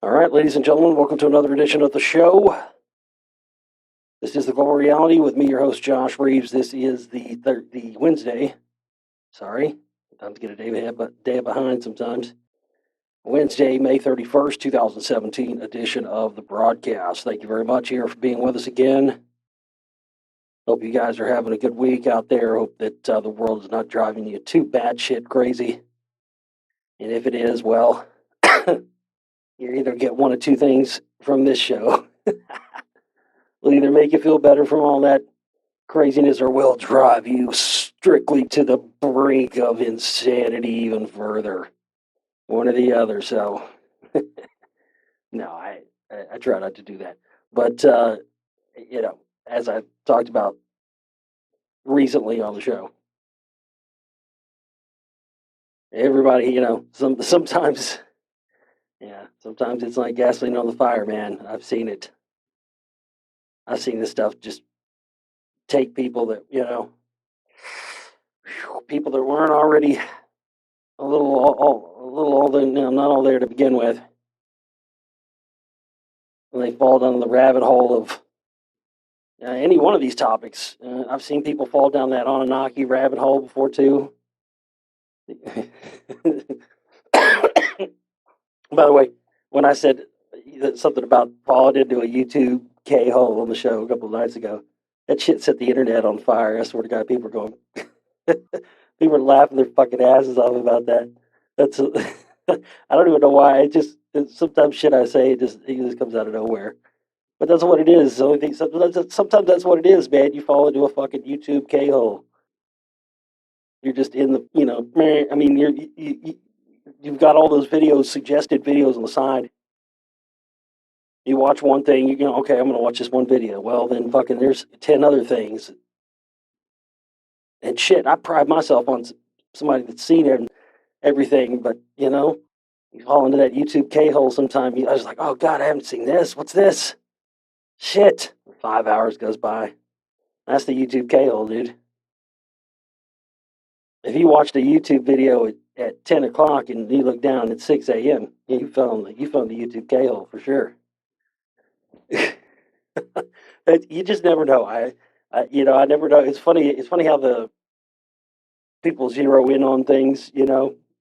All right, ladies and gentlemen, welcome to another edition of the show. This is the Global Reality with me, your host, Josh Reeves. This is the Wednesday. Sorry, sometimes get a day ahead, but day behind sometimes. Wednesday, May 31st, 2017 edition of the broadcast. Thank you very much here for being with us again. Hope you guys are having a good week out there. Hope that the world is not driving you too batshit crazy. And if it is, well, you either get one of two things from this show. Will either make you feel better from all that craziness or will drive you strictly to the brink of insanity even further. One or the other. So, no, I try not to do that. But, as I talked about recently on the show, everybody, sometimes, sometimes it's like gasoline on the fire, man. I've seen it. I've seen this stuff just take people that, people that weren't already a little all there, not all there to begin with. And they fall down the rabbit hole of any one of these topics. I've seen people fall down that Anunnaki rabbit hole before too. By the way, when I said something about falling into a YouTube K-hole on the show a couple of nights ago, that shit set the internet on fire. I swear to God, people are going, people are laughing their fucking asses off about that. That's, I don't even know why. Sometimes shit I say, it just comes out of nowhere. But that's what it is. The only thing, sometimes that's what it is, man. You fall into a fucking YouTube K-hole. You're just in the, I mean, you've got all those videos, suggested videos on the side. You watch one thing, okay, I'm going to watch this one video. Well, then fucking there's 10 other things. And shit, I pride myself on somebody that's seen everything, but, you fall into that YouTube K-hole sometime. I was like, oh, God, I haven't seen this. What's this? Shit. 5 hours goes by. That's the YouTube K-hole, dude. If you watched a YouTube video at 10 o'clock and you look down at 6 a.m., you found the YouTube K-hole for sure. You just never know. I never know. It's funny. It's funny how the people zero in on things,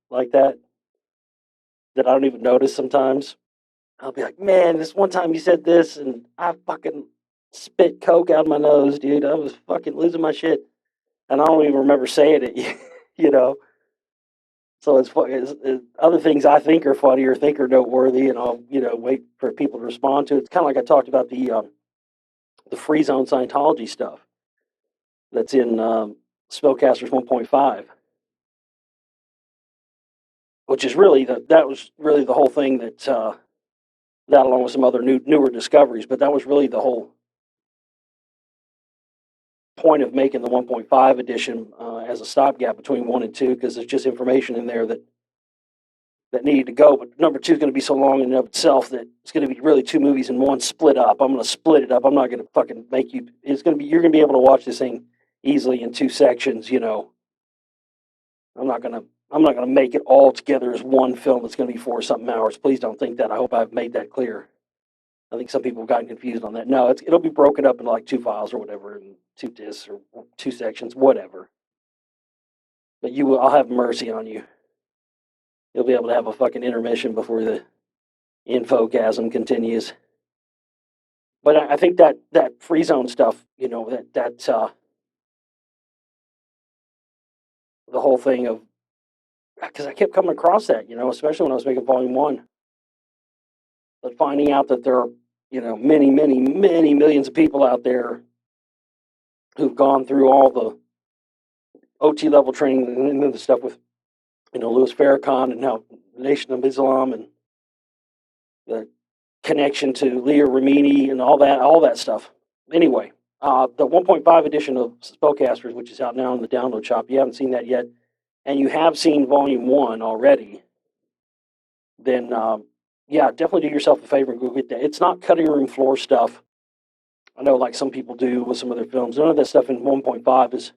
like that I don't even notice sometimes. I'll be like, man, this one time you said this, and I fucking spit coke out my nose, dude. I was fucking losing my shit, and I don't even remember saying it, So it's other things I think are funny or think are noteworthy, and I'll wait for people to respond to it. It's kind of like I talked about the free zone Scientology stuff that's in Spellcasters 1.5, which is really that was really the whole thing that along with some other newer discoveries, but that was really the whole point of making the 1.5 edition as a stopgap between 1 and 2, because there's just information in there that needed to go. But number 2 is going to be so long in and of itself that it's going to be really 2 movies in one split up. I'm going to split it up. I'm not going to fucking make you. You're going to be able to watch this thing easily in 2 sections. I'm not going to make it all together as one film that's going to be 4-something hours. Please don't think that. I hope I've made that clear. I think some people have gotten confused on that. No, it'll be broken up into like 2 files or whatever, and 2 discs or 2 sections, whatever. But I'll have mercy on you. You'll be able to have a fucking intermission before the infogasm continues. But I think that free zone stuff, the whole thing of, because I kept coming across that, especially when I was making Volume 1. But finding out that there are, many, many, many millions of people out there who've gone through all the OT level training and the stuff with, Louis Farrakhan and now Nation of Islam and the connection to Leah Remini and all that stuff. Anyway, the 1.5 edition of Spellcasters, which is out now in the download shop, you haven't seen that yet, and you have seen Volume 1 already, then definitely do yourself a favor and go get that. It's not cutting room floor stuff. I know like some people do with some of their films. None of that stuff in 1.5 is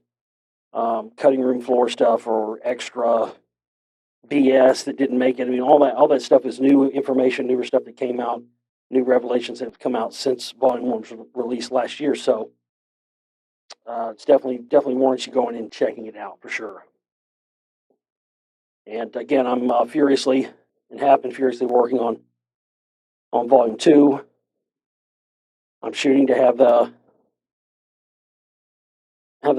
cutting room floor stuff or extra BS that didn't make it. I mean, all that stuff is new information, newer stuff that came out, new revelations that have come out since Volume 1 was released last year. So it's definitely warrants you going and checking it out for sure. And again, I'm furiously and have been furiously working on Volume 2. I'm shooting to have that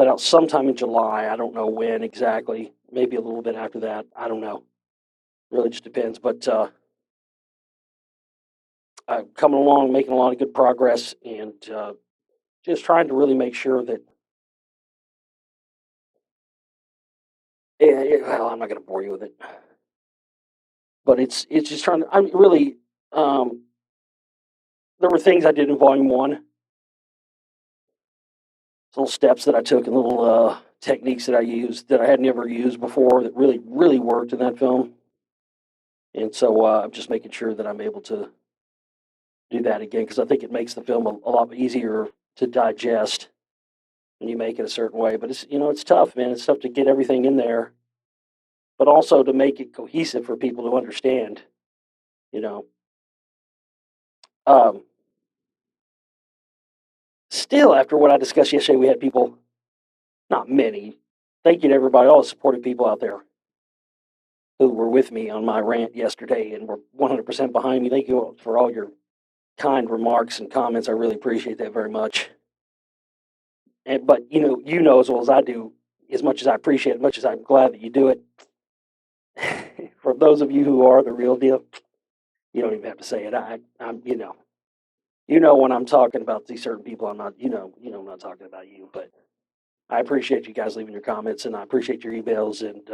out sometime in July. I don't know when exactly. Maybe a little bit after that. I don't know. Really just depends. But I'm coming along, making a lot of good progress, and just trying to really make sure that. Well, I'm not going to bore you with it, but it's just trying to. I'm really. There were things I did in Volume 1, little steps that I took, and little techniques that I used that I had never used before that really worked in that film. And so I'm just making sure that I'm able to do that again, because I think it makes the film a lot easier to digest when you make it a certain way. But it's tough, man. It's tough to get everything in there, but also to make it cohesive for people to understand. You know, um, still after what I discussed yesterday, we had people, not many. Thank you to everybody, all the supportive people out there who were with me on my rant yesterday and were 100% behind me. Thank you for all your kind remarks and comments. I really appreciate that very much. But you know as well as I do, as much as I appreciate it, as much as I'm glad that you do it. For those of you who are the real deal, you don't even have to say it. I'm when I'm talking about these certain people, I'm not I'm not talking about you, but I appreciate you guys leaving your comments, and I appreciate your emails. And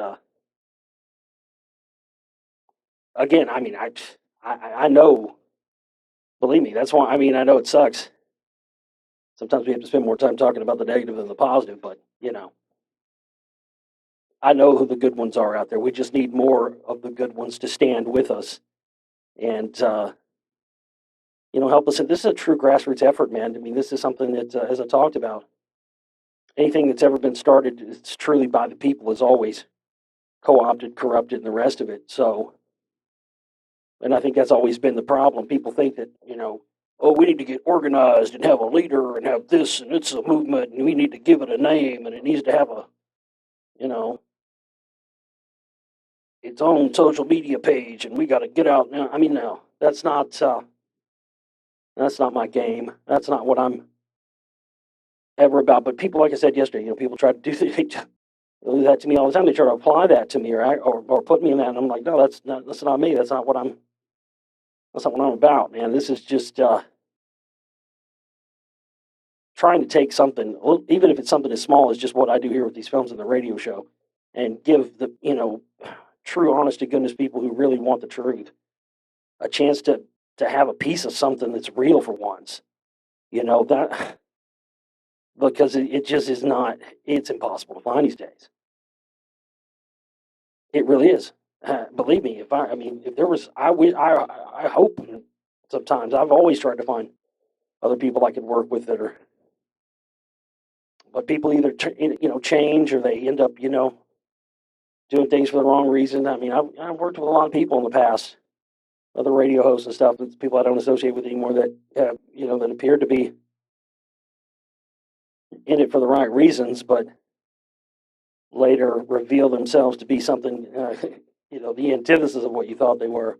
again, I mean, I know, believe me, that's why. I mean, I know it sucks. Sometimes we have to spend more time talking about the negative than the positive, but I know who the good ones are out there. We just need more of the good ones to stand with us and help us. And this is a true grassroots effort, man. I mean, this is something that, as I talked about, anything that's ever been started, it's truly by the people, as always, co-opted, corrupted, and the rest of it. So, and I think that's always been the problem. People think that, oh, we need to get organized and have a leader and have this, and it's a movement, and we need to give it a name, and it needs to have a, its own social media page, and we got to get out now. I mean, no, that's not my game. That's not what I'm ever about. But people, like I said yesterday, people try to do that to me all the time. They try to apply that to me or put me in that, and I'm like, no, that's not me. That's not what I'm about, man. This is just trying to take something, even if it's something as small as just what I do here with these films and the radio show, and give the true, honest to goodness people who really want the truth a chance to have a piece of something that's real for once. That because it just is not. It's impossible to find these days. It really is. Believe me, if there was, I hope sometimes I've always tried to find other people I could work with that are, but people either change or they end up doing things for the wrong reason. I mean, I've worked with a lot of people in the past, other radio hosts and stuff, people I don't associate with anymore that that appeared to be in it for the right reasons, but later reveal themselves to be something, the antithesis of what you thought they were,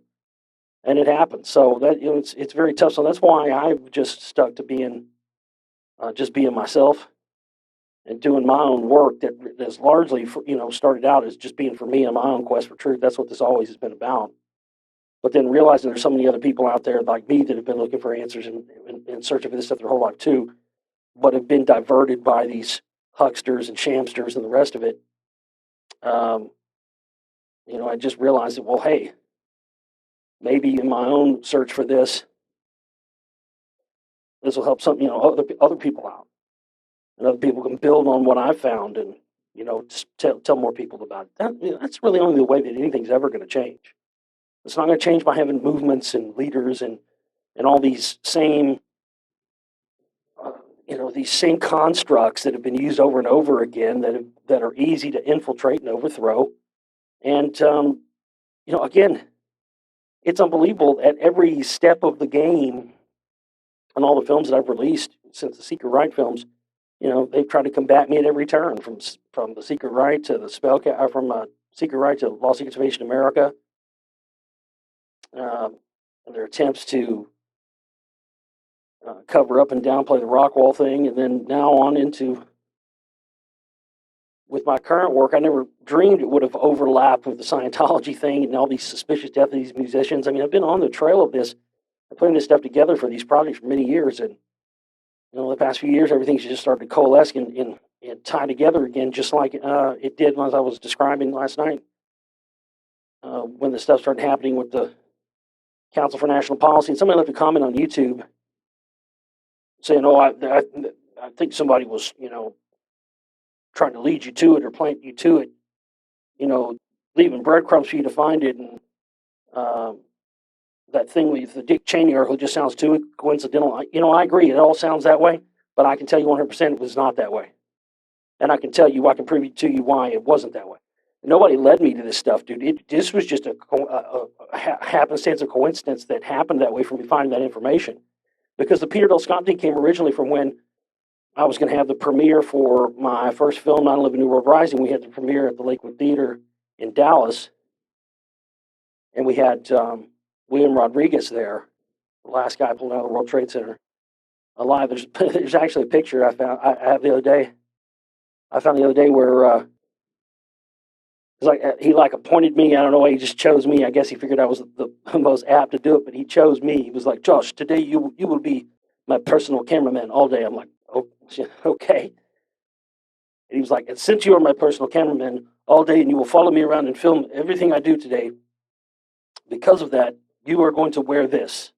and it happens. So that it's very tough. So that's why I've just stuck to being myself and doing my own work. That's largely started out as just being for me and my own quest for truth. That's what this always has been about. But then realizing there's so many other people out there like me that have been looking for answers and searching for this stuff their whole life too, but have been diverted by these hucksters and shamsters and the rest of it. I just realized that, well, hey, maybe in my own search for this will help some, other people out, and other people can build on what I found, and just tell more people about it. That's really only the way that anything's ever going to change. It's not going to change by having movements and leaders and all these same, these same constructs that have been used over and over again that are easy to infiltrate and overthrow. And again, it's unbelievable at every step of the game on all the films that I've released since the Secret Right films. They've tried to combat me at every turn, from the Secret Right to the from Secret Right to Lost Secrets of Ancient America, and their attempts to cover up and downplay the Rockwall thing, and then now on into with my current work. I never dreamed it would have overlapped with the Scientology thing and all these suspicious deaths of these musicians. I mean, I've been on the trail of this, putting this stuff together for these projects for many years, and the past few years, everything's just started to coalesce and tie together again, just like it did as I was describing last night, when the stuff started happening with the Council for National Policy. And somebody left a comment on YouTube saying, "Oh, I think somebody was, trying to lead you to it or plant you to it, leaving breadcrumbs for you to find it." And that thing with the Dick Cheney article just sounds too coincidental. I agree. It all sounds that way, but I can tell you 100% it was not that way. And I can prove to you why it wasn't that way. Nobody led me to this stuff, dude. This was just a happenstance, a coincidence that happened that way for me finding that information. Because the Peter Del Scott thing came originally from when I was going to have the premiere for my first film, 9/11 New World Rising. We had the premiere at the Lakewood Theater in Dallas, and we had William Rodriguez there, the last guy pulled out of the World Trade Center alive. There's actually a picture I found the other day. I found the other day where he appointed me. I don't know why he just chose me. I guess he figured I was the most apt to do it, but he chose me. He was like, "Josh, today you will be my personal cameraman all day." I'm like, "Oh, okay." And he was like, "And since you are my personal cameraman all day and you will follow me around and film everything I do today, because of that, you are going to wear this."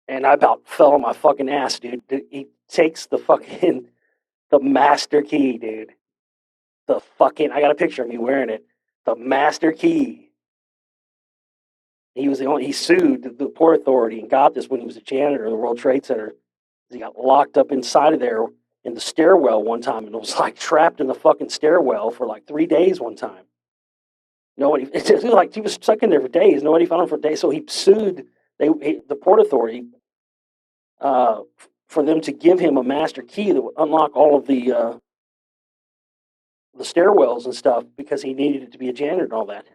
And I about fell on my fucking ass, dude. He takes the master key, dude. I got a picture of me wearing it. The master key. He sued the Port Authority and got this when he was a janitor in the World Trade Center. He got locked up inside of there in the stairwell one time and was trapped in the fucking stairwell for 3 days one time. It was like he was stuck in there for days. Nobody found him for days. So he sued the Port Authority for them to give him a master key that would unlock all of the stairwells and stuff, because he needed it to be a janitor and all that.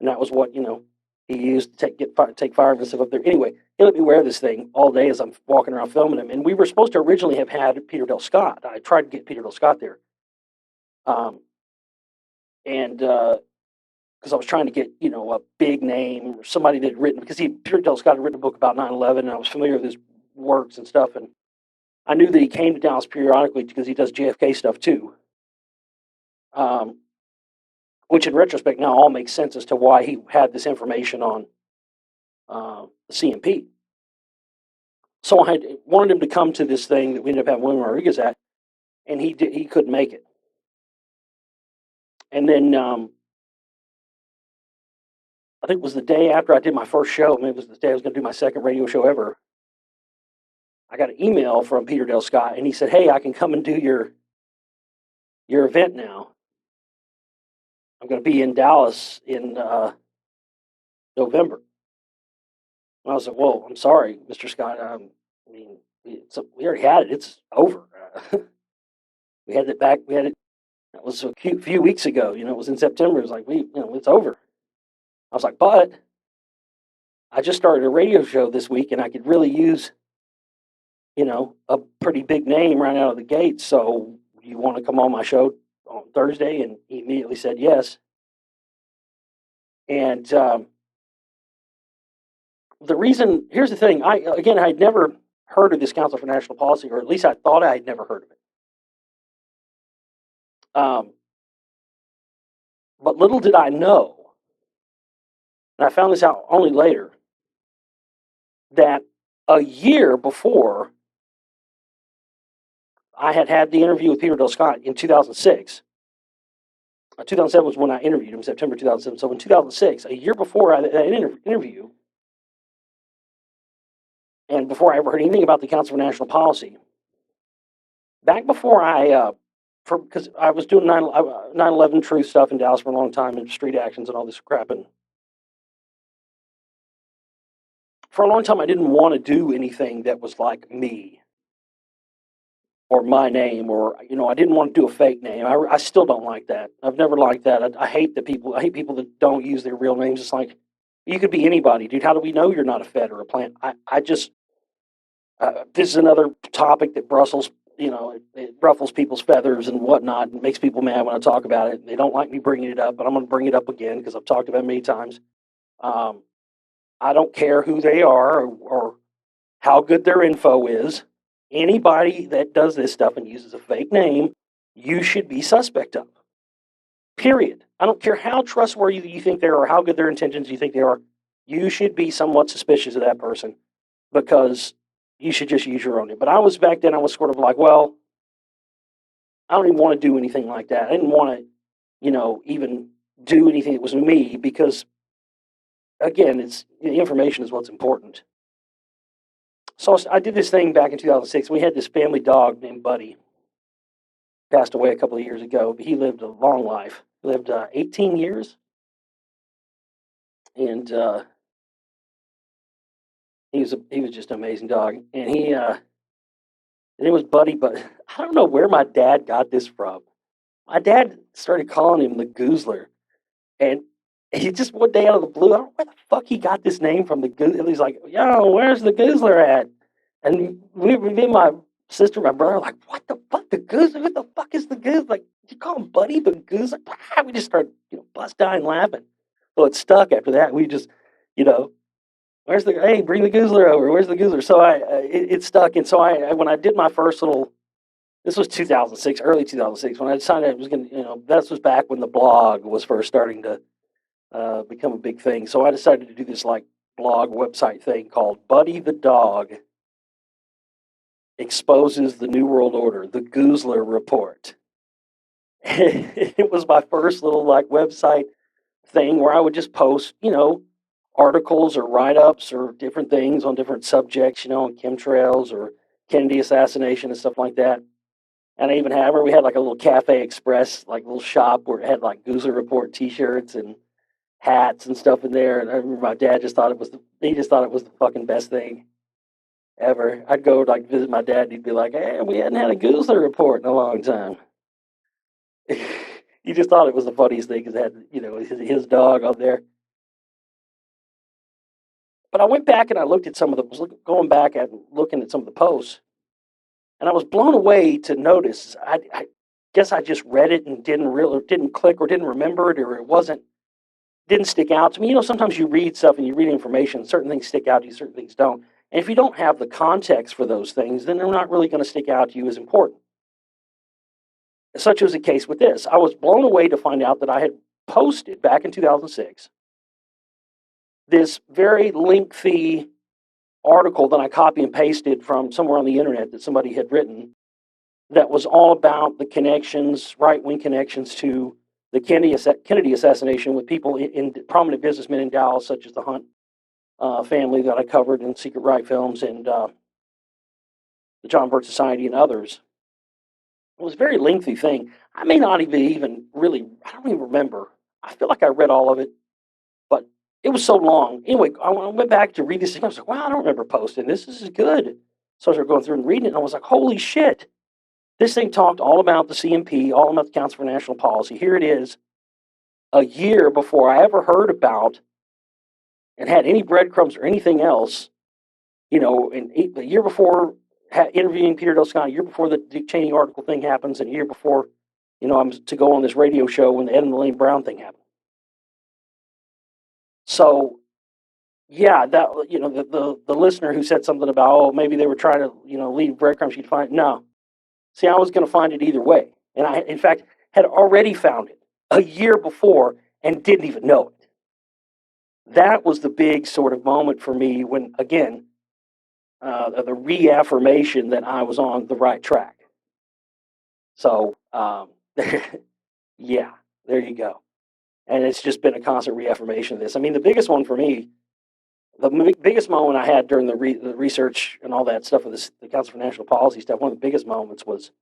And that was what he used to take fire and stuff up there. Anyway, he let me wear this thing all day as I'm walking around filming him. And we were supposed to originally have had Peter Del Scott. I tried to get Peter Del Scott there, and because I was trying to get a big name or somebody that had written, because Peter Del Scott had written a book about 9/11, and I was familiar with his works and stuff, and I knew that he came to Dallas periodically because he does JFK stuff too. Which in retrospect now all makes sense as to why he had this information on the CMP. So I wanted him to come to this thing that we ended up having William Rodriguez at, and he couldn't make it. And then I think it was the day after I did my first show. Maybe it was the day I was going to do my second radio show ever. I got an email from Peter Del Scott, and he said, "Hey, I can come and do your event now. I'm going to be in Dallas in November." And I was like, "Well, I'm sorry, Mr. Scott. We already had it. It's over. We had it back. We had it. That was a few weeks ago. It was in September. It was like it's over." I was like, "But I just started a radio show this week, and I could really use, a pretty big name right out of the gate. So you want to come on my show on Thursday?" And he immediately said yes. And here's the thing. I'd never heard of this Council for National Policy, or at least I thought I had never heard of it. But little did I know, and I found this out only later, that a year before I had the interview with Peter Del Scott in 2006. 2007 was when I interviewed him, September 2007. So in 2006, a year before that interview, and before I ever heard anything about the Council for National Policy, back before I because I was doing 9/11 truth stuff in Dallas for a long time and street actions and all this crap. And for a long time, I didn't want to do anything that was like me or my name, or I didn't want to do a fake name. I still don't like that. I've never liked that. I hate I hate people that don't use their real names. It's like you could be anybody, dude. How do we know you're not a Fed or a plant? I just this is another topic that Brussels, it ruffles people's feathers and whatnot, and makes people mad when I talk about it. They don't like me bringing it up, but I'm going to bring it up again because I've talked about it many times. Um, I don't care who they are or how good their info is. Anybody that does this stuff and uses a fake name, you should be suspect of. Period. I don't care how trustworthy you think they are or how good their intentions you think they are. You should be somewhat suspicious of that person because you should just use your own name. But I was back then, I was sort of like, well, I don't even want to do anything like that. I didn't want to, even do anything that was me because, again, the information is what's important. So I did this thing back in 2006. We had this family dog named Buddy. Passed away a couple of years ago. He lived a long life. He lived 18 years. And he was just an amazing dog. And it was Buddy, but I don't know where my dad got this from. My dad started calling him the Goozler. And he just one day out of the blue, I don't know where the fuck he got this name from. The Goozler. He's like, yo, where's the Goozler at? And me and my sister, my brother, were like, what the fuck, the Goozler? What the fuck is the Goozler? Like, you call him Buddy, the Goozler? We just started, bust dying laughing. So it stuck after that. We just, where's hey, bring the Goozler over. Where's the Goozler? So it stuck. And so when I did my first little, this was 2006, early 2006, when I decided I was going to, that was back when the blog was first starting to become a big thing. So I decided to do this like blog website thing called Buddy the Dog Exposes the New World Order, the Goozler Report. It was my first little like website thing where I would just post, articles or write-ups or different things on different subjects, on chemtrails or Kennedy assassination and stuff like that. And I even we had like a little Cafe Express, like little shop where it had like Goozler Report T-shirts and hats and stuff in there. And I remember my dad just thought it was the fucking best thing ever. I'd go like visit my dad and he'd be like, hey, we hadn't had a Goozler Report in a long time. He just thought it was the funniest thing because it had, his dog on there. But I went back and I looked at going back and looking at some of the posts, and I was blown away to notice. I guess I just read it and didn't click or didn't remember it, or it didn't stick out to me. Sometimes you read stuff and you read information, certain things stick out to you, certain things don't. And if you don't have the context for those things, then they're not really going to stick out to you as important. Such was the case with this. I was blown away to find out that I had posted back in 2006 this very lengthy article that I copy and pasted from somewhere on the internet that somebody had written that was all about the connections, right-wing connections to the Kennedy assassination with people in prominent businessmen in Dallas, such as the Hunt family that I covered in Secret Right Films and the John Birch Society and others. It was a very lengthy thing. I may not even really, I don't even remember. I feel like I read all of it, but it was so long. Anyway, I went back to read this thing. I was like, wow, I don't remember posting this. This is good. So I started going through and reading it, and I was like, holy shit. This thing talked all about the CMP, all about the Council for National Policy. Here it is, a year before I ever heard about and had any breadcrumbs or anything else, and a year before interviewing Peter Del Scott, a year before the Dick Cheney article thing happens, and a year before, I'm to go on this radio show when the Ed and Elaine Brown thing happened. So, yeah, that the listener who said something about maybe they were trying to leave breadcrumbs you'd find no. See, I was going to find it either way, and I in fact had already found it a year before and didn't even know it. That was the big sort of moment for me when again the reaffirmation that I was on the right track. So yeah, there you go. And it's just been a constant reaffirmation of this. I mean, the biggest one for me, the biggest moment I had during the research and all that stuff with the Council for National Policy stuff, one of the biggest moments was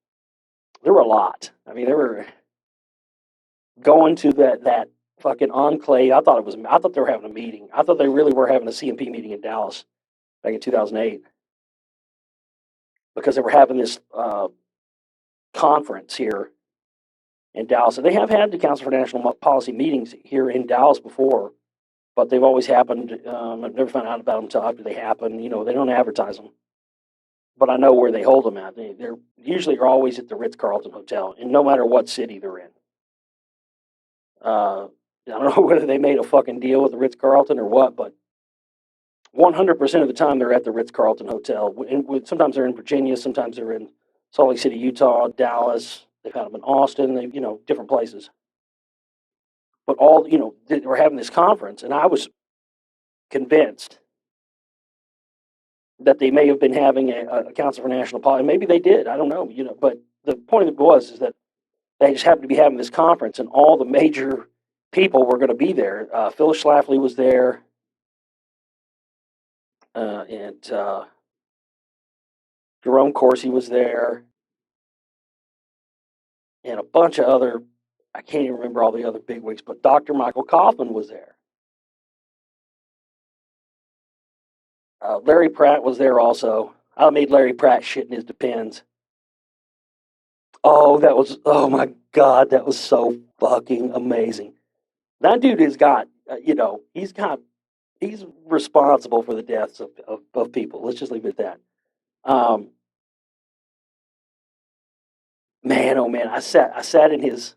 there were a lot. I mean, there were going to that fucking enclave. I thought they were having a meeting. I thought they really were having a CMP meeting in Dallas back in 2008 because they were having this conference here in Dallas. And they have had the Council for National Policy meetings here in Dallas before, but they've always happened. I've never found out about them until after they happen. You know, they don't advertise them, but I know where they hold them at. They're usually are always at the Ritz-Carlton Hotel, and no matter what city they're in. I don't know whether they made a fucking deal with the Ritz-Carlton or what, but 100% of the time they're at the Ritz-Carlton Hotel. Sometimes they're in Virginia, sometimes they're in Salt Lake City, Utah, Dallas. They've had them in Austin. They, different places. But they were having this conference, and I was convinced that they may have been having a Council for National Policy. Maybe they did. I don't know. But the point of it is that they just happened to be having this conference, and all the major people were going to be there. Phyllis Schlafly was there, and Jerome Corsi was there, and a bunch of other. I can't even remember all the other bigwigs, but Dr. Michael Kaufman was there. Larry Pratt was there also. I made Larry Pratt shit in his Depends. Oh my God, that was so fucking amazing. That dude has got, he's responsible for the deaths of people. Let's just leave it at that. Man, oh man, I sat in his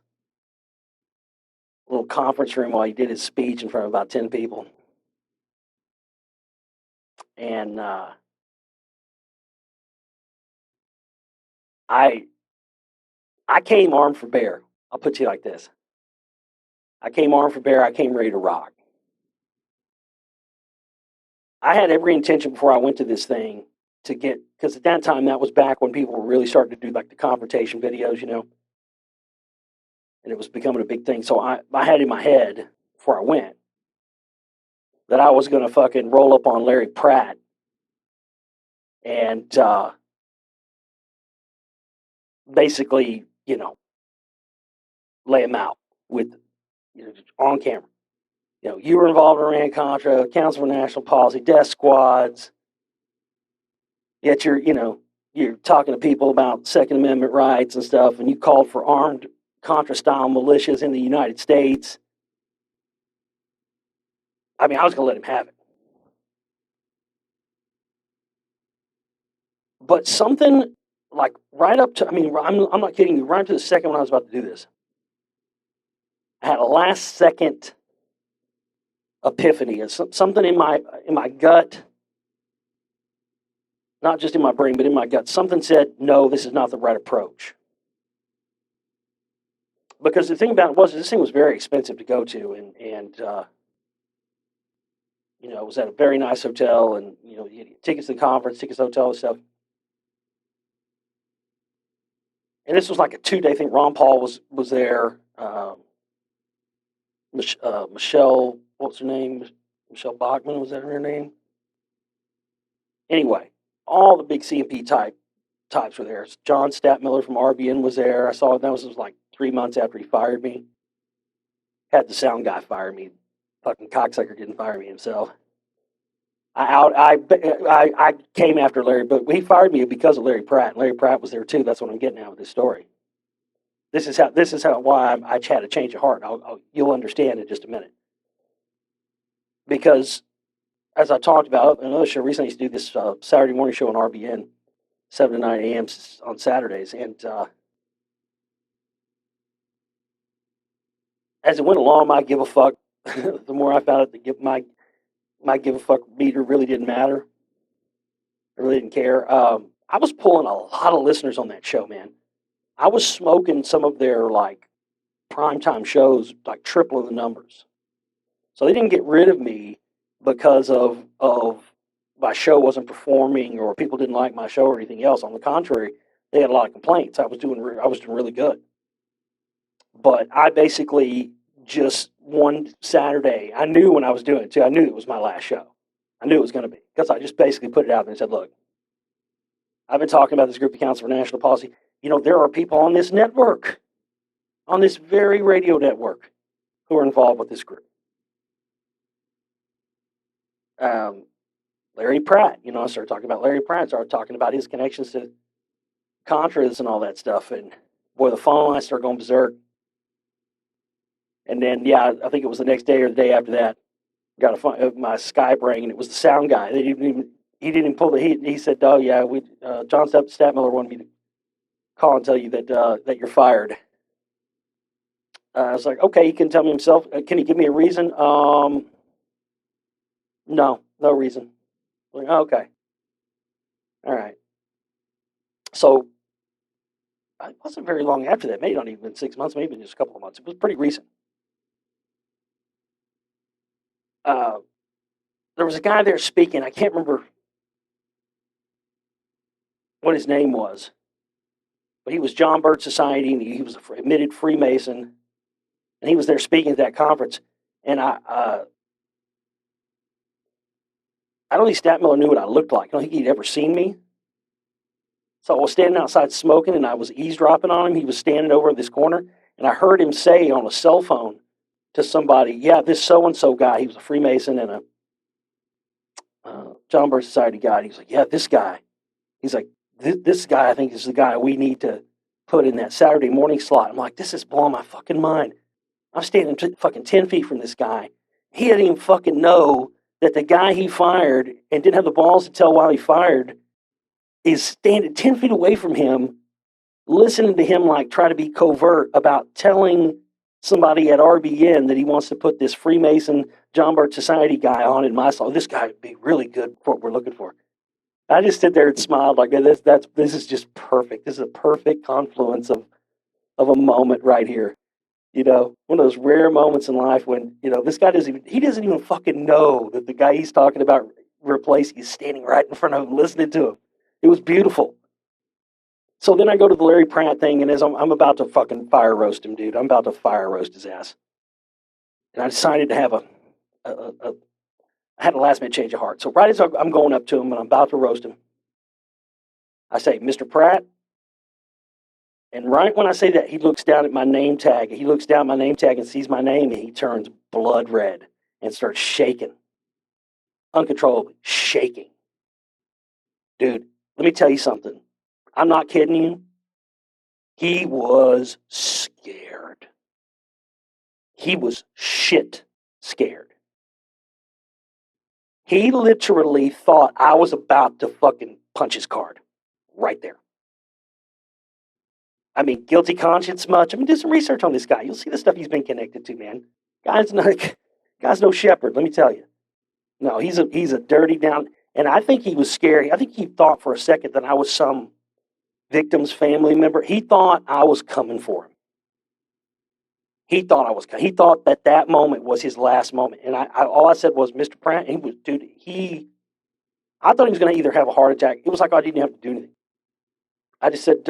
little conference room while he did his speech in front of about 10 people. And I came armed for bear. I'll put you like this. I came armed for bear. I came ready to rock. I had every intention before I went to this thing to get, because at that time, that was back when people were really starting to do like the confrontation videos, and it was becoming a big thing. So I had in my head before I went that I was going to fucking roll up on Larry Pratt and basically, lay him out with, on camera. You were involved in Iran-Contra, Council for National Policy, death squads. Yet you're talking to people about Second Amendment rights and stuff, and you called for armed Contra-style militias in the United States. I mean, I was going to let him have it. But something like right up to, I mean, I'm not kidding you, right up to the second when I was about to do this, I had a last second epiphany. Something in my gut, not just in my brain, but in my gut, something said, no, this is not the right approach. Because the thing about it was, this thing was very expensive to go to, and it was at a very nice hotel, and you had tickets to the conference, tickets to the hotel and stuff. And this was like a 2-day thing. Ron Paul was there. Michelle, what's her name? Michelle Bachmann, was that her name? Anyway, all the big CMP types were there. John Statmiller from RBN was there. I saw that was like 3 months after he fired me. Had the sound guy fire me. Fucking cocksucker didn't fire me himself. I came after Larry, but he fired me because of Larry Pratt. Larry Pratt was there too. That's what I'm getting at with this story. This is why I had a change of heart. You'll understand in just a minute. Because as I talked about another show recently, I used to do this Saturday morning show on RBN, 7 to 9 a.m. on Saturdays, and as it went along, my give a fuck. The more I found out that my give a fuck meter really didn't matter. I really didn't care. I was pulling a lot of listeners on that show, man. I was smoking some of their like primetime shows, like tripling the numbers. So they didn't get rid of me because of my show wasn't performing or people didn't like my show or anything else. On the contrary, they had a lot of complaints. I was doing really good. But I basically just one Saturday, I knew when I was doing it too. I knew it was my last show. I knew it was going to be because I just basically put it out there and said, look, I've been talking about this group, the Council for National Policy. there are people on this network, on this very radio network, who are involved with this group. Larry Pratt, I started talking about Larry Pratt, started talking about his connections to Contras and all that stuff. And boy, the phone lines started going berserk. And then, yeah, I think it was the next day or the day after that, got a phone, my Skype rang, and it was the sound guy. He didn't even pull the heat. He said, "Oh yeah, John Statmiller wanted me to call and tell you that you're fired." I was like, "Okay, he can tell me himself. Can he give me a reason?" No reason. I'm like, oh, okay, all right. So it wasn't very long after that. Maybe not even 6 months. Maybe just a couple of months. It was pretty recent. There was a guy there speaking. I can't remember what his name was, but he was John Birch Society, and he was an admitted Freemason, and he was there speaking at that conference. And I don't think Statmiller knew what I looked like. I don't think he'd ever seen me. So I was standing outside smoking, and I was eavesdropping on him. He was standing over in this corner, and I heard him say on a cell phone to somebody, "Yeah, this so-and-so guy," he was a Freemason and a John Birch Society guy. And he was like, "Yeah, this guy." He's like, this guy, I think, is the guy we need to put in that Saturday morning slot. I'm like, this is blowing my fucking mind. I'm standing fucking 10 feet from this guy. He didn't even fucking know that the guy he fired and didn't have the balls to tell why he fired is standing 10 feet away from him, listening to him like try to be covert about telling somebody at RBN that he wants to put this Freemason John Birch Society guy on in my slot. This guy would be really good for what we're looking for. I just stood there and smiled like this is just perfect. This is a perfect confluence of a moment right here. One of those rare moments in life when, this guy doesn't even fucking know that the guy he's talking about replacing is standing right in front of him, listening to him. It was beautiful. So then I go to the Larry Pratt thing, and as I'm about to fucking fire roast him, dude, I'm about to fire roast his ass. And I decided to have I had a last minute change of heart. So right as I'm going up to him and I'm about to roast him, I say, "Mr. Pratt," and right when I say that, he looks down at my name tag. He looks down at my name tag and sees my name, and he turns blood red and starts shaking, uncontrollably shaking. Dude, let me tell you something. I'm not kidding you. He was scared. He was shit scared. He literally thought I was about to fucking punch his card right there. I mean, guilty conscience much? I mean, do some research on this guy. You'll see the stuff he's been connected to, man. Guy's no shepherd, let me tell you. No, he's a dirty down, and I think he was scared. I think he thought for a second that I was some victim's family member. He thought I was coming for him. He thought that moment was his last moment. And all I said was, "Mr. Pratt," and he was, dude, I thought he was going to either have a heart attack. It was like I didn't have to do anything. I just said,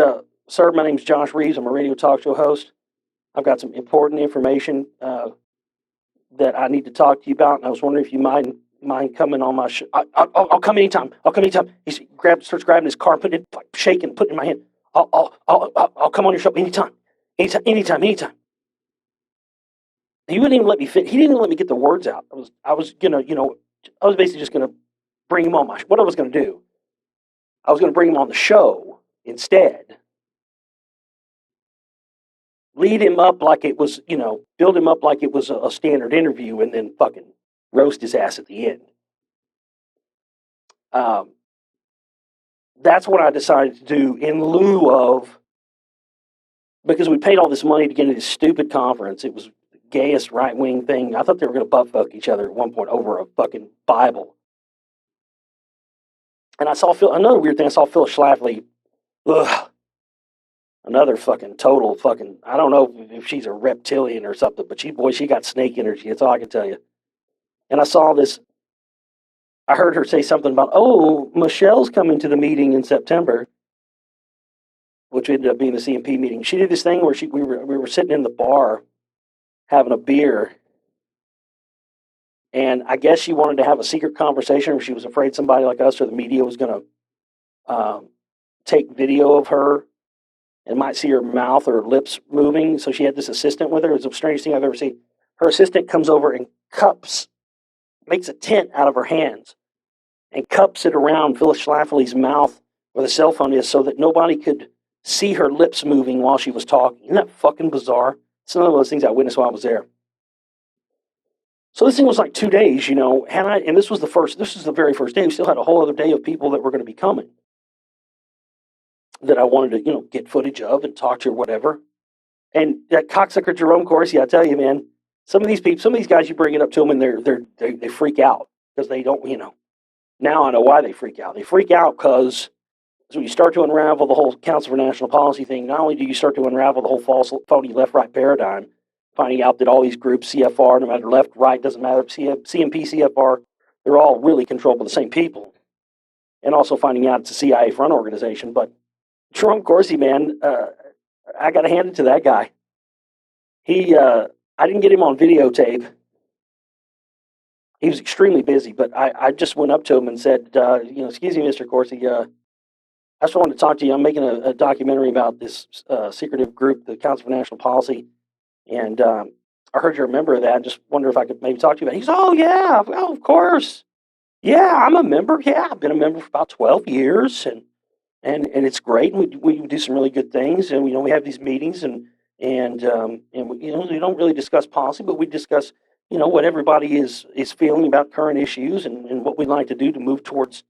"Sir, my name's Josh Reeves. I'm a radio talk show host. I've got some important information that I need to talk to you about, and I was wondering if you mind coming on my show." I'll come anytime. I'll come anytime. He starts grabbing his car, putting it, shaking, putting it in my hand. I'll come on your show anytime. Anytime. He wouldn't even let me fit. He didn't even let me get the words out. I was gonna, I was basically just gonna bring him on what I was gonna do. I was gonna bring him on the show instead. Lead him up like it was, build him up like it was a standard interview, and then fucking roast his ass at the end. That's what I decided to do in lieu of, because we paid all this money to get into this stupid conference. It was the gayest right-wing thing. I thought they were going to butt fuck each other at one point over a fucking Bible. And I saw another weird thing. I saw Phil Schlafly. Ugh. Another fucking total fucking, I don't know if she's a reptilian or something, but she got snake energy. That's all I can tell you. And I saw this. I heard her say something about, "Oh, Michelle's coming to the meeting in September," which ended up being the CMP meeting. She did this thing where we were sitting in the bar having a beer, and I guess she wanted to have a secret conversation, or she was afraid somebody like us or the media was going to take video of her and might see her mouth or lips moving. So she had this assistant with her. It was the strangest thing I've ever seen. Her assistant comes over and makes a tent out of her hands and cups it around Phyllis Schlafly's mouth where the cell phone is so that nobody could see her lips moving while she was talking. Isn't that fucking bizarre? It's one of those things I witnessed while I was there. So this thing was like 2 days, and this was the very first day. We still had a whole other day of people that were going to be coming that I wanted to, get footage of and talk to or whatever. And that cocksucker Jerome Corsi, I tell you, man, some of these guys, you bring it up to them and they freak out because they don't, Now I know why they freak out. They freak out because when you start to unravel the whole Council for National Policy thing, not only do you start to unravel the whole phony left-right paradigm, finding out that all these groups, CFR, no matter left, right, doesn't matter, CMP, CFR, they're all really controlled by the same people. And also finding out it's a CIA front organization. But Jerome Corsi, man, I got to hand it to that guy. I didn't get him on videotape. He was extremely busy, but I just went up to him and said, excuse me, Mr. Corsi, I just wanted to talk to you. I'm making a documentary about this secretive group, the Council for National Policy, and I heard you're a member of that. I just wonder if I could maybe talk to you about it. He goes, oh, yeah, well, of course. Yeah, I'm a member. Yeah, I've been a member for about 12 years, and it's great. And we do some really good things, and we have these meetings, and we don't really discuss policy, but we discuss what everybody is feeling about current issues and what we'd like to do to move towards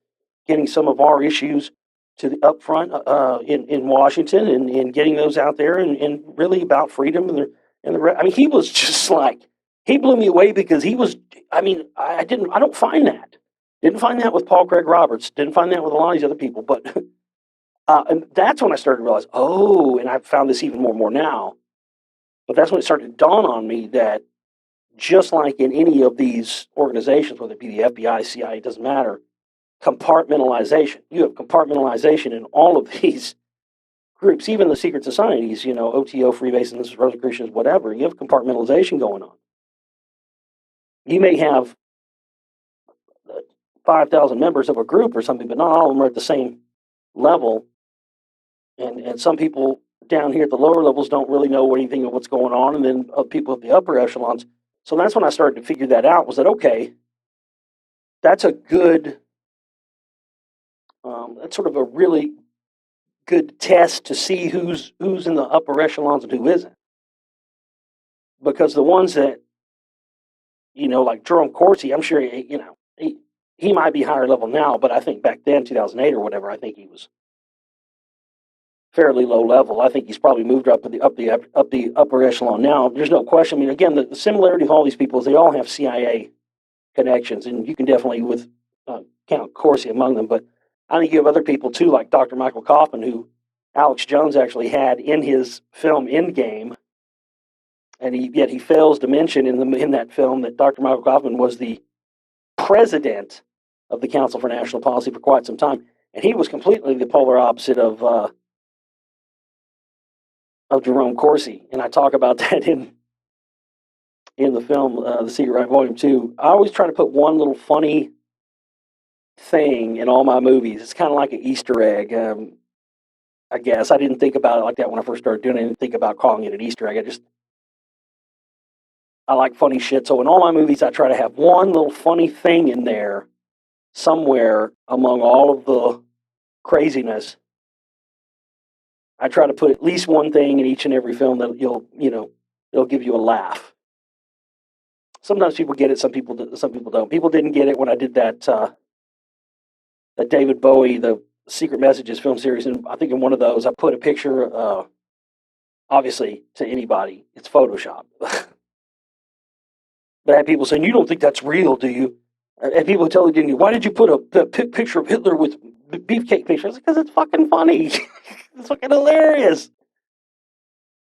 getting some of our issues to the upfront in Washington and getting those out there and really about freedom I mean, he was just like, he blew me away because he was, I mean, I don't find that. Didn't find that with Paul Craig Roberts. Didn't find that with a lot of these other people. But and that's when I started to realize, and I've found this even more and more now, but that's when it started to dawn on me that just like in any of these organizations, whether it be the FBI, CIA, it doesn't matter, compartmentalization. You have compartmentalization in all of these groups, even the secret societies, OTO, Freemasons, Rosicrucians, whatever. You have compartmentalization going on. You may have 5,000 members of a group or something, but not all of them are at the same level. And some people down here at the lower levels don't really know anything of what's going on, and then people at the upper echelons. So that's when I started to figure that out, was that, okay, that's a good, that's sort of a really good test to see who's in the upper echelons and who isn't. Because the ones that, like Jerome Corsi, I'm sure, he might be higher level now, but I think back then, 2008 or whatever, I think he was fairly low level. I think he's probably moved up to the upper echelon now. There's no question. I mean, again, the similarity of all these people is they all have CIA connections, and you can definitely count Corsi among them. But I think you have other people too, like Dr. Michael Kaufman, who Alex Jones actually had in his film Endgame, and yet he fails to mention in that film that Dr. Michael Kaufman was the president of the Council for National Policy for quite some time, and he was completely the polar opposite of Jerome Corsi, and I talk about that in the film The Secret Right Volume 2. I always try to put one little funny thing in all my movies. It's kind of like an Easter egg. I guess I didn't think about it like that when I first started doing it. I didn't think about calling it an Easter egg. I like funny shit. So in all my movies, I try to have one little funny thing in there somewhere among all of the craziness. I try to put at least one thing in each and every film that it'll give you a laugh. Sometimes people get it, some people don't. People didn't get it when I did that David Bowie, the Secret Messages film series, and I think in one of those I put a picture. Obviously, to anybody, it's Photoshop. But I had people saying, "You don't think that's real, do you?" And people telling me, "Why did you put a picture of Hitler with beefcake picture?" I was like, "Because it's fucking funny. It's fucking hilarious."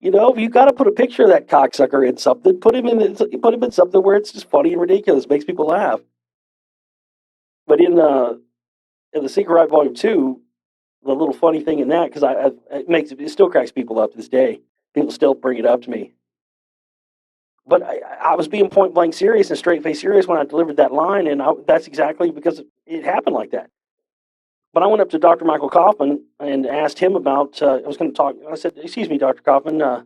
If you got to put a picture of that cocksucker in something, put him in something where it's just funny and ridiculous, makes people laugh. But in the Secret Right Volume 2, the little funny thing in that, because it still cracks people up to this day. People still bring it up to me. But I was being point blank serious and straight face serious when I delivered that line, and that's exactly because it happened like that. But I went up to Dr. Michael Kaufman and asked him about. I was going to talk. I said, "Excuse me, Dr. Kaufman. I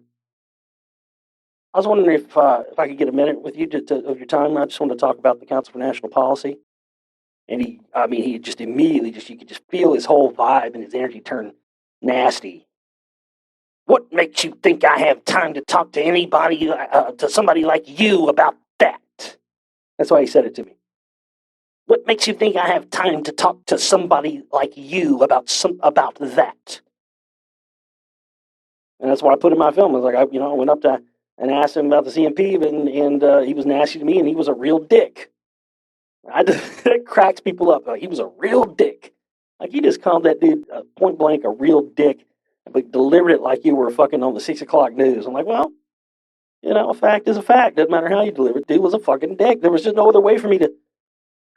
was wondering if I could get a minute with you of your time. I just wanted to talk about the Council for National Policy." And he just immediately you could just feel his whole vibe and his energy turn nasty. What makes you think I have time to talk to anybody, to somebody like you about that? That's why he said it to me. What makes you think I have time to talk to somebody like you about that? And that's what I put in my film. I was like, I went up to and asked him about the CMP, and he was nasty to me, and he was a real dick. That cracks people up. Like, he was a real dick. Like, he just called that dude point blank a real dick, but delivered it like you were fucking on the 6 o'clock news. I'm like, well, a fact is a fact. Doesn't matter how you deliver it. Dude was a fucking dick. There was just no other way for me to.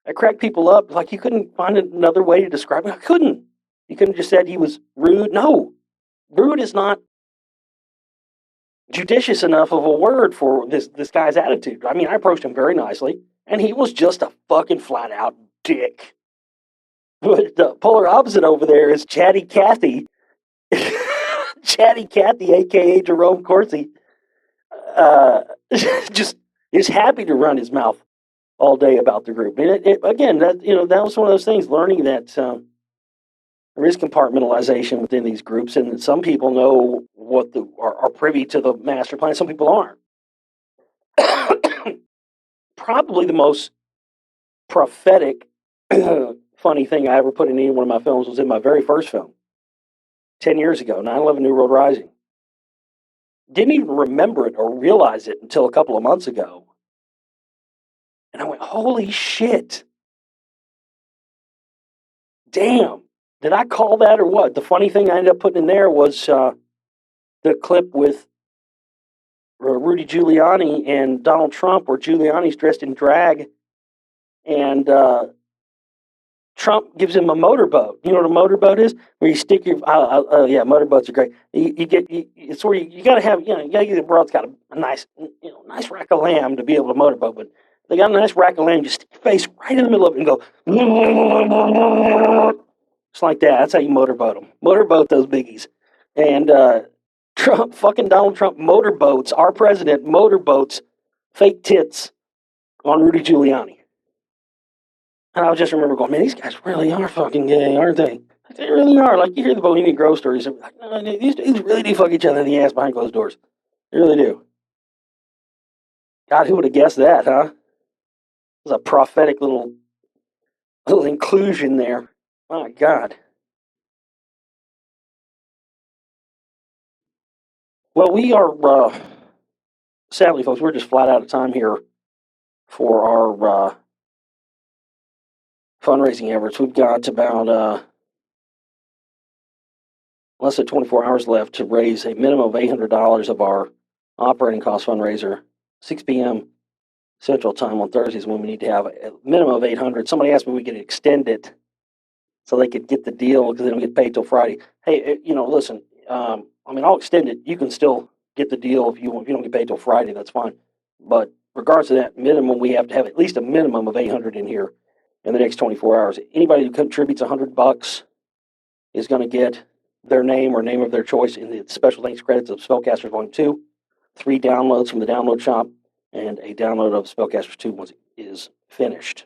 I cracked people up. Like, you couldn't find another way to describe it. I couldn't. You couldn't have just said he was rude. No, rude is not judicious enough of a word for this guy's attitude. I mean, I approached him very nicely, and he was just a fucking flat out dick. But the polar opposite over there is Chatty Cathy. Chatty Cathy, aka Jerome Corsi, just is happy to run his mouth all day about the group. And again, that was one of those things. Learning that there is compartmentalization within these groups, and some people know what are privy to the master plan. Some people aren't. Probably the most prophetic, funny thing I ever put in any one of my films was in my very first film, 10 years ago, 9/11 New Road Rising. Didn't even remember it or realize it until a couple of months ago. And I went, holy shit. Damn. Did I call that or what? The funny thing I ended up putting in there was the clip with Rudy Giuliani and Donald Trump, where Giuliani's dressed in drag, and Trump gives him a motorboat. You know what a motorboat is? Where you stick your motorboats are great. It's where you got to have you got to get the broad's got a nice nice rack of lamb to be able to motorboat, but they got a nice rack of lamb. You stick your face right in the middle of it and go just like that. That's how you motorboat them. Motorboat those biggies. And Donald Trump motorboats our president motorboats fake tits on Rudy Giuliani. And I just remember going, man, these guys really are fucking gay, aren't they? They really are. Like, you hear the Bohemian Grove stories. Like, no, these dudes really do fuck each other in the ass behind closed doors. They really do. God, who would have guessed that, huh? It was a prophetic little inclusion there. My God. Well, we are, sadly, folks, we're just flat out of time here for our fundraising efforts. We've got about less than 24 hours left to raise a minimum of $800 of our operating cost fundraiser. 6 p.m. Central Time on Thursdays when we need to have a minimum of 800. Somebody asked me if we could extend it so they could get the deal because they don't get paid till Friday. Hey, listen, I'll extend it. You can still get the deal if you don't get paid till Friday. That's fine. But regardless of that minimum, we have to have at least a minimum of 800 in here in the next 24 hours. Anybody who contributes $100 is going to get their name or name of their choice in the special thanks credits of Spellcasters 1 and 2, 3 downloads from the download shop, and a download of Spellcasters 2 once it is finished.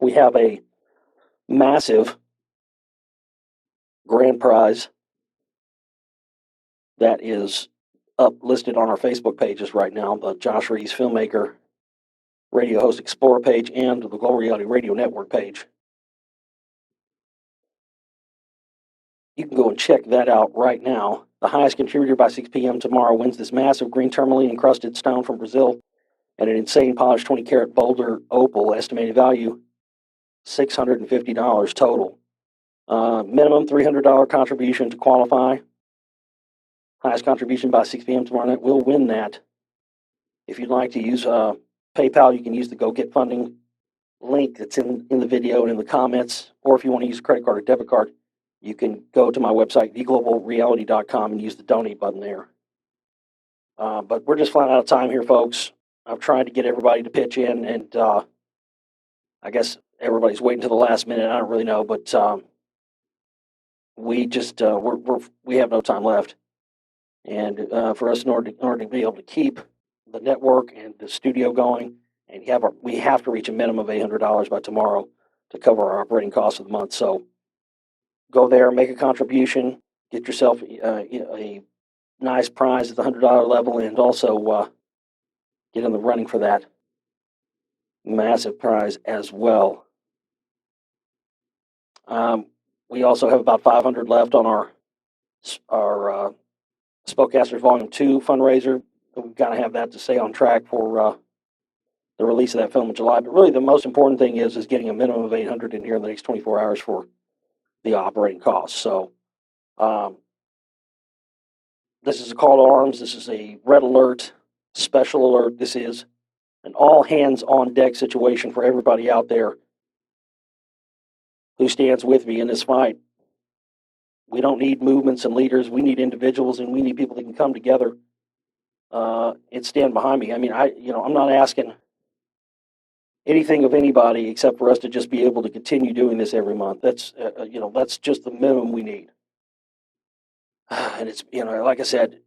We have a massive grand prize that is up listed on our Facebook pages right now, the Josh Reeves Filmmaker Radio Host Explorer page and the Global Reality Radio Network page. You can go and check that out right now. The highest contributor by 6 p.m. tomorrow wins this massive green tourmaline encrusted stone from Brazil and an insane polished 20-karat boulder opal, estimated value $650 total. Minimum $300 contribution to qualify. Highest contribution by 6 p.m. tomorrow night will win that. If you'd like to use PayPal, you can use the Go Get Funding link that's in the video and in the comments. Or if you want to use a credit card or debit card, you can go to my website, theglobalreality.com, and use the donate button there. But we're just flat out of time here, folks. I've tried to get everybody to pitch in, and I guess everybody's waiting to the last minute. I don't really know, but we just we have no time left, and for us in order to be able to keep the network and the studio going, and we have to reach a minimum of $800 by tomorrow to cover our operating costs of the month. So go there, make a contribution, get yourself a nice prize at the $100 level, and also get in the running for that massive prize as well. We also have about 500 left on our Spokecasters Volume 2 fundraiser. We've got to have that to stay on track for the release of that film in July. But really, the most important thing is getting a minimum of 800 in here in the next 24 hours for the operating costs. So this is a call to arms. This is a red alert, special alert. This is an all hands on deck situation for everybody out there who stands with me in this fight. We don't need movements and leaders. We need individuals, and we need people that can come together and stand behind me. I mean, I'm not asking anything of anybody except for us to just be able to continue doing this every month. That's that's just the minimum we need. And it's like I said,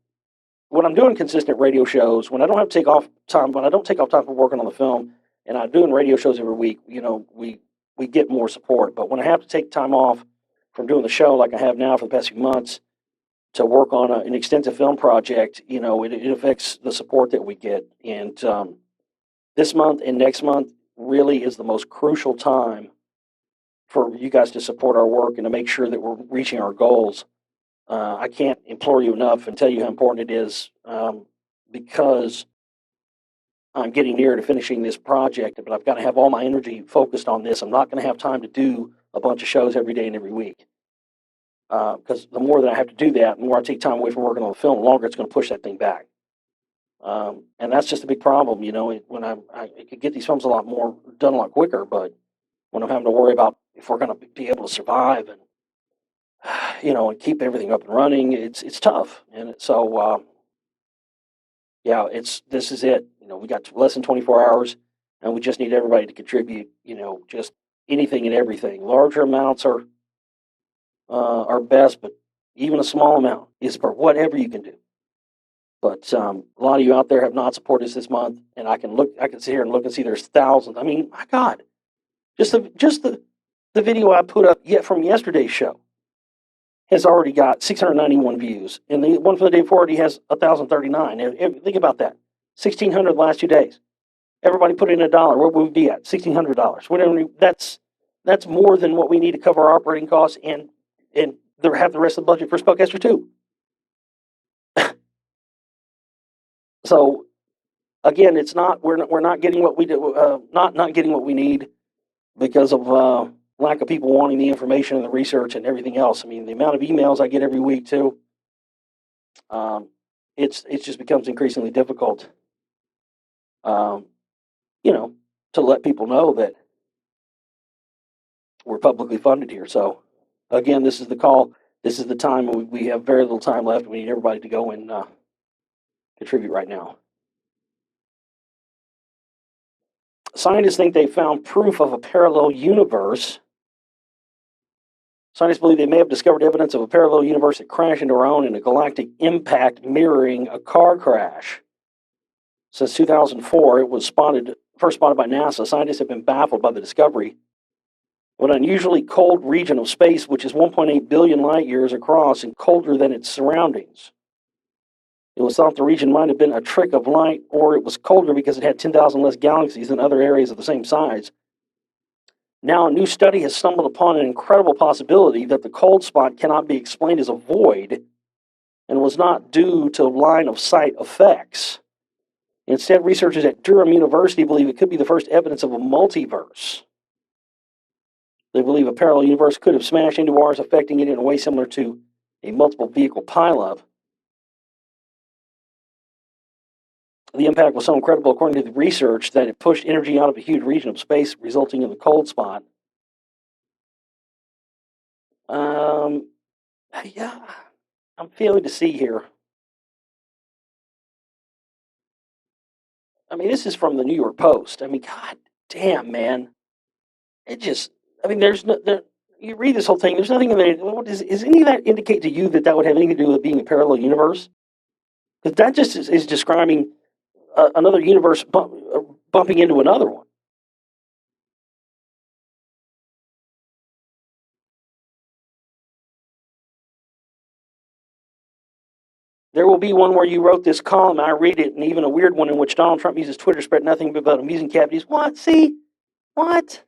when I'm doing consistent radio shows, when I don't have to take off time, when I don't take off time for working on the film, and I'm doing radio shows every week, we get more support. But when I have to take time off from doing the show like I have now for the past few months to work on an extensive film project, it affects the support that we get. And this month and next month really is the most crucial time for you guys to support our work and to make sure that we're reaching our goals. I can't implore you enough and tell you how important it is because I'm getting near to finishing this project, but I've got to have all my energy focused on this. I'm not going to have time to do a bunch of shows every day and every week because the more that I have to do that, the more I take time away from working on the film, the longer it's going to push that thing back. And that's just a big problem, when I could get these films done a lot quicker, but when I'm having to worry about if we're going to be able to survive and and keep everything up and running, it's tough. And so this is it. We got less than 24 hours, and we just need everybody to contribute. Just anything and everything. Larger amounts are best, but even a small amount is for whatever you can do. But a lot of you out there have not supported us this month, and I can sit here and look and see there's thousands. I mean, my God, just the video I put up from yesterday's show has already got 691 views, and the one from the day before already has 1,039. Think about that, 1,600 the last 2 days. Everybody put in $1. Where would we be at? $1,600. That's more than what we need to cover our operating costs and have the rest of the budget for Spellcaster 2. So again, it's not we're not getting what we do, not getting what we need because of lack of people wanting the information and the research and everything else. I mean, the amount of emails I get every week too, it just becomes increasingly difficult, to let people know that we're publicly funded here. So again, this is the call. This is the time. We have very little time left. We need everybody to go and contribute right now. Scientists think they found proof of a parallel universe. Scientists believe they may have discovered evidence of a parallel universe that crashed into our own in a galactic impact mirroring a car crash. Since 2004, it was first spotted by NASA. Scientists have been baffled by the discovery of an unusually cold region of space, which is 1.8 billion light years across and colder than its surroundings. It was thought the region might have been a trick of light, or it was colder because it had 10,000 less galaxies than other areas of the same size. Now, a new study has stumbled upon an incredible possibility that the cold spot cannot be explained as a void and was not due to line of sight effects. Instead, researchers at Durham University believe it could be the first evidence of a multiverse. They believe a parallel universe could have smashed into ours, affecting it in a way similar to a multiple vehicle pileup. The impact was so incredible, according to the research, that it pushed energy out of a huge region of space, resulting in the cold spot. Yeah, I'm failing to see here. I mean, this is from the New York Post. I mean, God damn, man. It just, I mean, you read this whole thing. There's nothing in there. Does any of that indicate to you that that would have anything to do with being a parallel universe? Because that just is describing another universe bumping into another one. There will be one where you wrote this column, and I read it, and even a weird one in which Donald Trump uses Twitter to spread nothing but amusing cavities. What? See? What?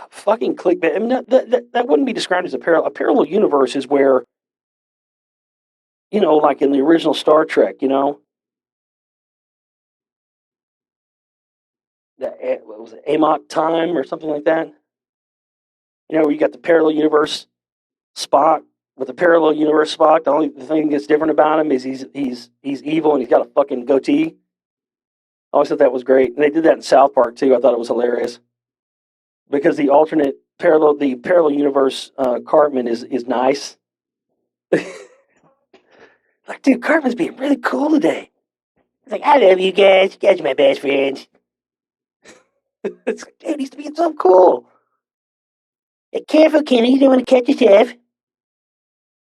Fucking clickbait. I mean, that wouldn't be described as a parallel. A parallel universe is where, like in the original Star Trek, what was it, Amok Time or something like that? Where you got the parallel universe Spock. With the parallel universe Spock, the only thing that's different about him is he's evil and he's got a fucking goatee. I always thought that was great. And they did that in South Park too. I thought it was hilarious. Because the parallel universe Cartman is nice. Like, dude, Cartman's being really cool today. He's like, I love you guys. You guys are my best friends. Dude, he's being so cool. Hey, careful, Kenny. You don't want to catch yourself.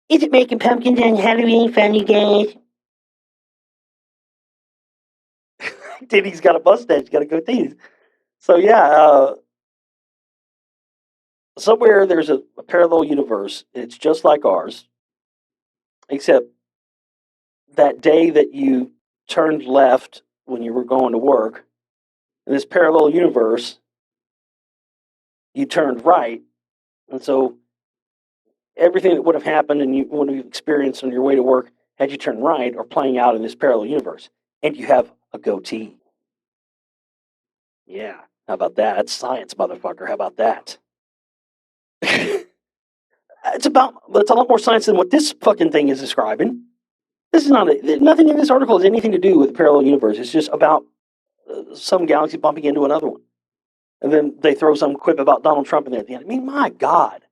Is it making pumpkins on Halloween fun, you guys? Dude, he's got a mustache. He's got a goatee. So, yeah, somewhere there's a parallel universe. It's just like ours, except that day that you turned left when you were going to work, in this parallel universe, you turned right. And so everything that would have happened and you would have experienced on your way to work had you turned right are playing out in this parallel universe. And you have a goatee. Yeah. How about that? That's science, motherfucker. How about that? It's a lot more science than what this fucking thing is describing. This is nothing in this article has anything to do with the parallel universe. It's just about some galaxy bumping into another one. And then they throw some quip about Donald Trump in there at the end. I mean, my God.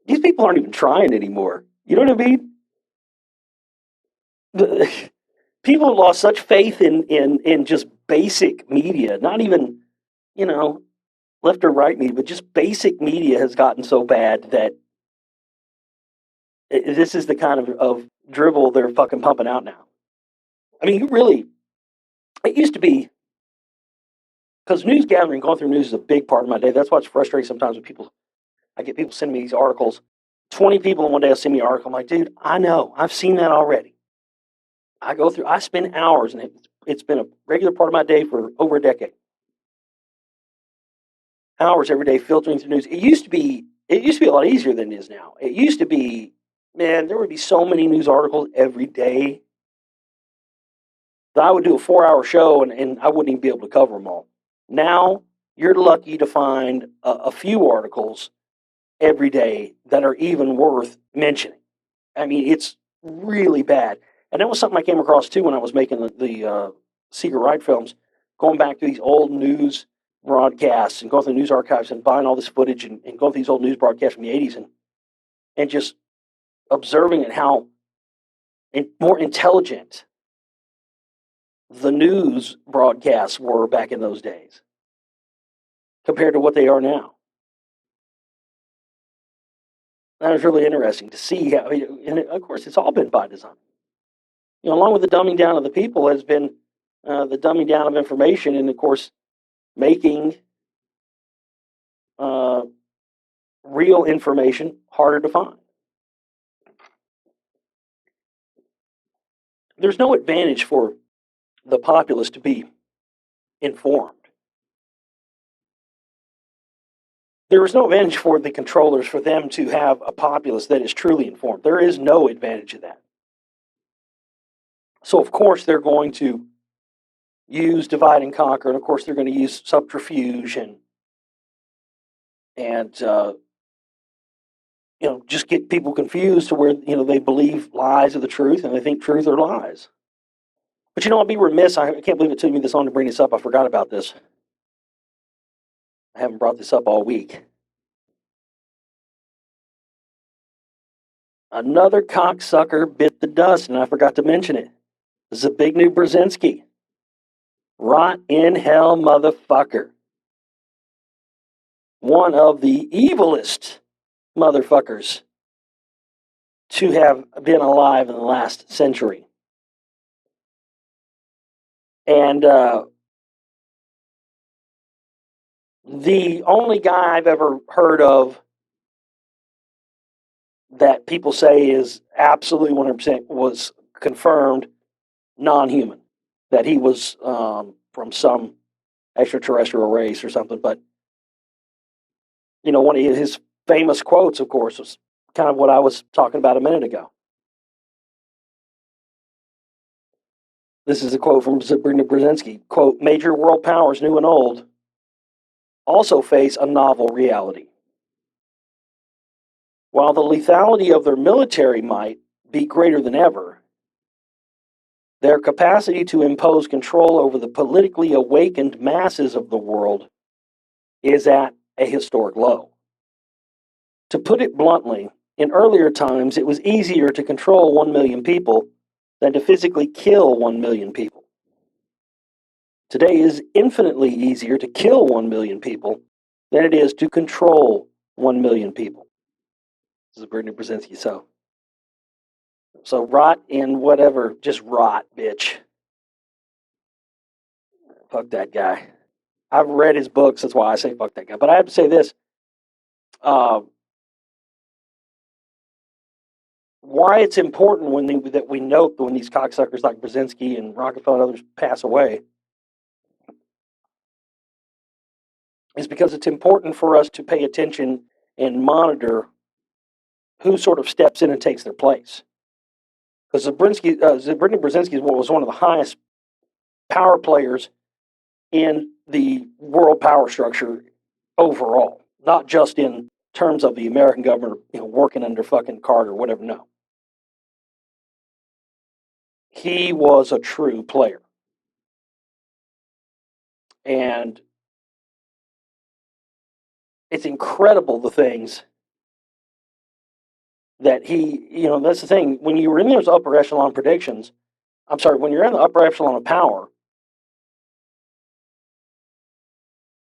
These people aren't even trying anymore. You know what I mean? People have lost such faith in just basic media, not even, left or right media, but just basic media has gotten so bad that this is the kind of dribble they're fucking pumping out now. I mean, it used to be, because news gathering, going through news is a big part of my day. That's why it's frustrating sometimes when I get people sending me these articles. 20 people in one day will send me an article. I'm like, dude, I know. I've seen that already. I spend hours, and it's been a regular part of my day for over a decade. Hours every day filtering through news. It used to be a lot easier than it is now. It used to be, man, there would be so many news articles every day that I would do a 4-hour show and I wouldn't even be able to cover them all. Now, you're lucky to find a few articles every day that are even worth mentioning. I mean, it's really bad. And that was something I came across too when I was making the Seeger Wright films, going back to these old news broadcasts and going through the news archives and buying all this footage and going through these old news broadcasts from the 80s and just observing and how more intelligent the news broadcasts were back in those days compared to what they are now. That was really interesting to see how, and of course, it's all been by design. Along with the dumbing down of the people has been the dumbing down of information, and of course, making real information harder to find. There's no advantage for the populace to be informed. There is no advantage for the controllers for them to have a populace that is truly informed. There is no advantage of that. So, of course, they're going to use divide and conquer, and of course, they're going to use subterfuge and just get people confused to where they believe lies are the truth and they think truth are lies. But I'll be remiss. I can't believe it took me this long to bring this up. I forgot about this. I haven't brought this up all week. Another cocksucker bit the dust, and I forgot to mention it. Zbigniew Brzezinski. Rot in hell, motherfucker. one of the evilest motherfuckers to have been alive in the last century. And the only guy I've ever heard of that people say is absolutely 100% was confirmed non-human, that he was from some extraterrestrial race or something. But, one of his famous quotes, of course, was kind of what I was talking about a minute ago. This is a quote from Sabrina Brzezinski. Quote, major world powers, new and old, also face a novel reality. While the lethality of their military might be greater than ever, their capacity to impose control over the politically awakened masses of the world is at a historic low. To put it bluntly, in earlier times it was easier to control 1 million people than to physically kill 1 million people. Today is infinitely easier to kill 1 million people than it is to control 1 million people. This is Brittany Brzezinski. So rot in whatever, just rot, bitch. Fuck that guy. I've read his books, that's why I say fuck that guy. But I have to say this. Why it's important that we note when these cocksuckers like Brzezinski and Rockefeller and others pass away is because it's important for us to pay attention and monitor who sort of steps in and takes their place. Because Brittany Brzezinski was one of the highest power players in the world power structure overall, not just in terms of the American government, working under fucking Carter or whatever. No, he was a true player, and it's incredible the things that that's the thing. When you were in those upper echelon predictions, when you're in the upper echelon of power,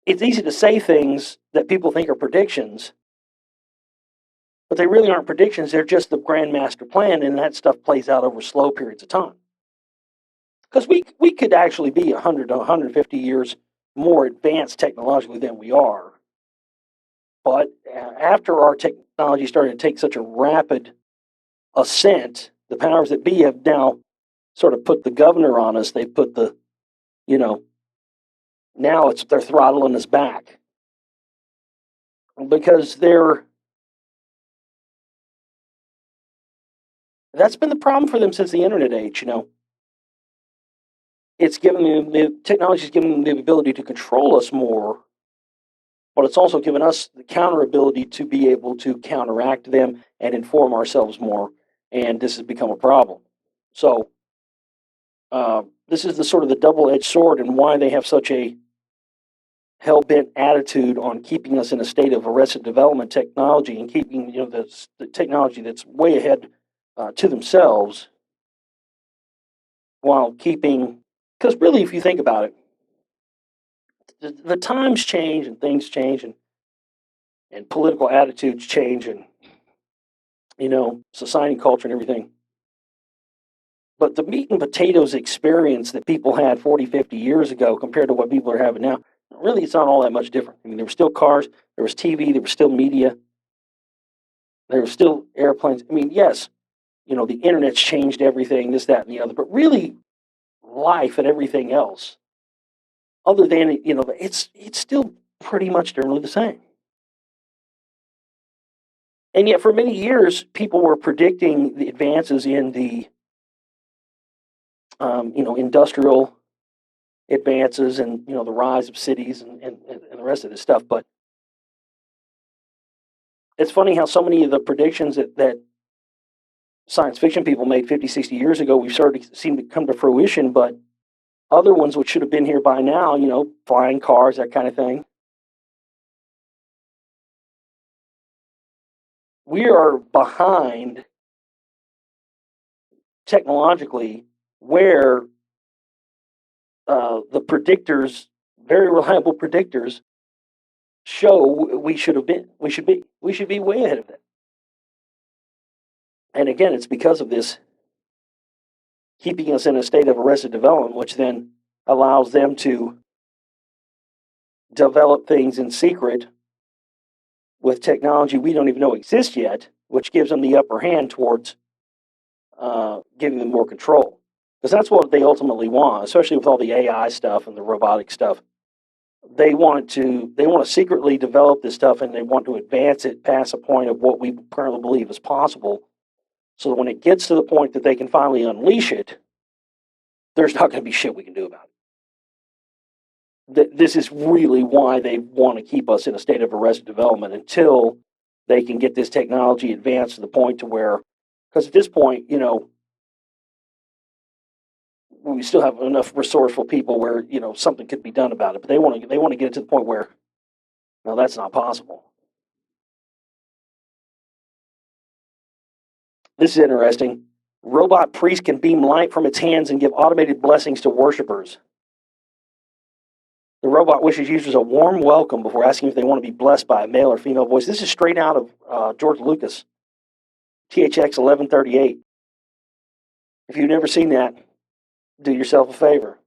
it's easy to say things that people think are predictions, but they really aren't predictions. They're just the grand master plan, and that stuff plays out over slow periods of time. Because we could actually be 100 to 150 years more advanced technologically than we are. But after our technology started to take such a rapid ascent, the powers that be have now sort of put the governor on us. They put now they're throttling us back because that's been the problem for them since the internet age. It's given them the technology's given them the ability to control us more, but it's also given us the counter ability to be able to counteract them and inform ourselves more. And this has become a problem. So this is the sort of the double-edged sword, and why they have such a hell-bent attitude on keeping us in a state of arrested development technology and keeping the technology that's way ahead to themselves, while keeping, because really, if you think about it, the times change and things change and political attitudes change and society, culture, and everything. But the meat and potatoes experience that people had 40, 50 years ago compared to what people are having now, really, it's not all that much different. I mean, there were still cars, there was TV, there was still media, there were still airplanes. I mean, yes, the internet's changed everything, this, that, and the other, but really, life and everything else, other than, it's still pretty much generally the same. And yet, for many years, people were predicting the advances in the, industrial advances and, the rise of cities and the rest of this stuff. But it's funny how so many of the predictions that science fiction people made 50, 60 years ago, we've started to seem to come to fruition, but other ones which should have been here by now, flying cars, that kind of thing. We are behind technologically where the predictors, very reliable predictors, show we should have been. We should be way ahead of that. And again, it's because of this keeping us in a state of arrested development, which then allows them to develop things in secret with technology we don't even know exists yet, which gives them the upper hand towards giving them more control. Because that's what they ultimately want, especially with all the AI stuff and the robotic stuff. They want to secretly develop this stuff, and they want to advance it past a point of what we currently believe is possible, so that when it gets to the point that they can finally unleash it, there's not going to be shit we can do about it. This is really why they want to keep us in a state of arrested development until they can get this technology advanced to the point to where, because at this point, we still have enough resourceful people where something could be done about it. But they want to get it to the point where, no, that's not possible. This is interesting. Robot priest can beam light from its hands and give automated blessings to worshippers. The robot wishes users a warm welcome before asking if they want to be blessed by a male or female voice. This is straight out of George Lucas, THX 1138. If you've never seen that, do yourself a favor.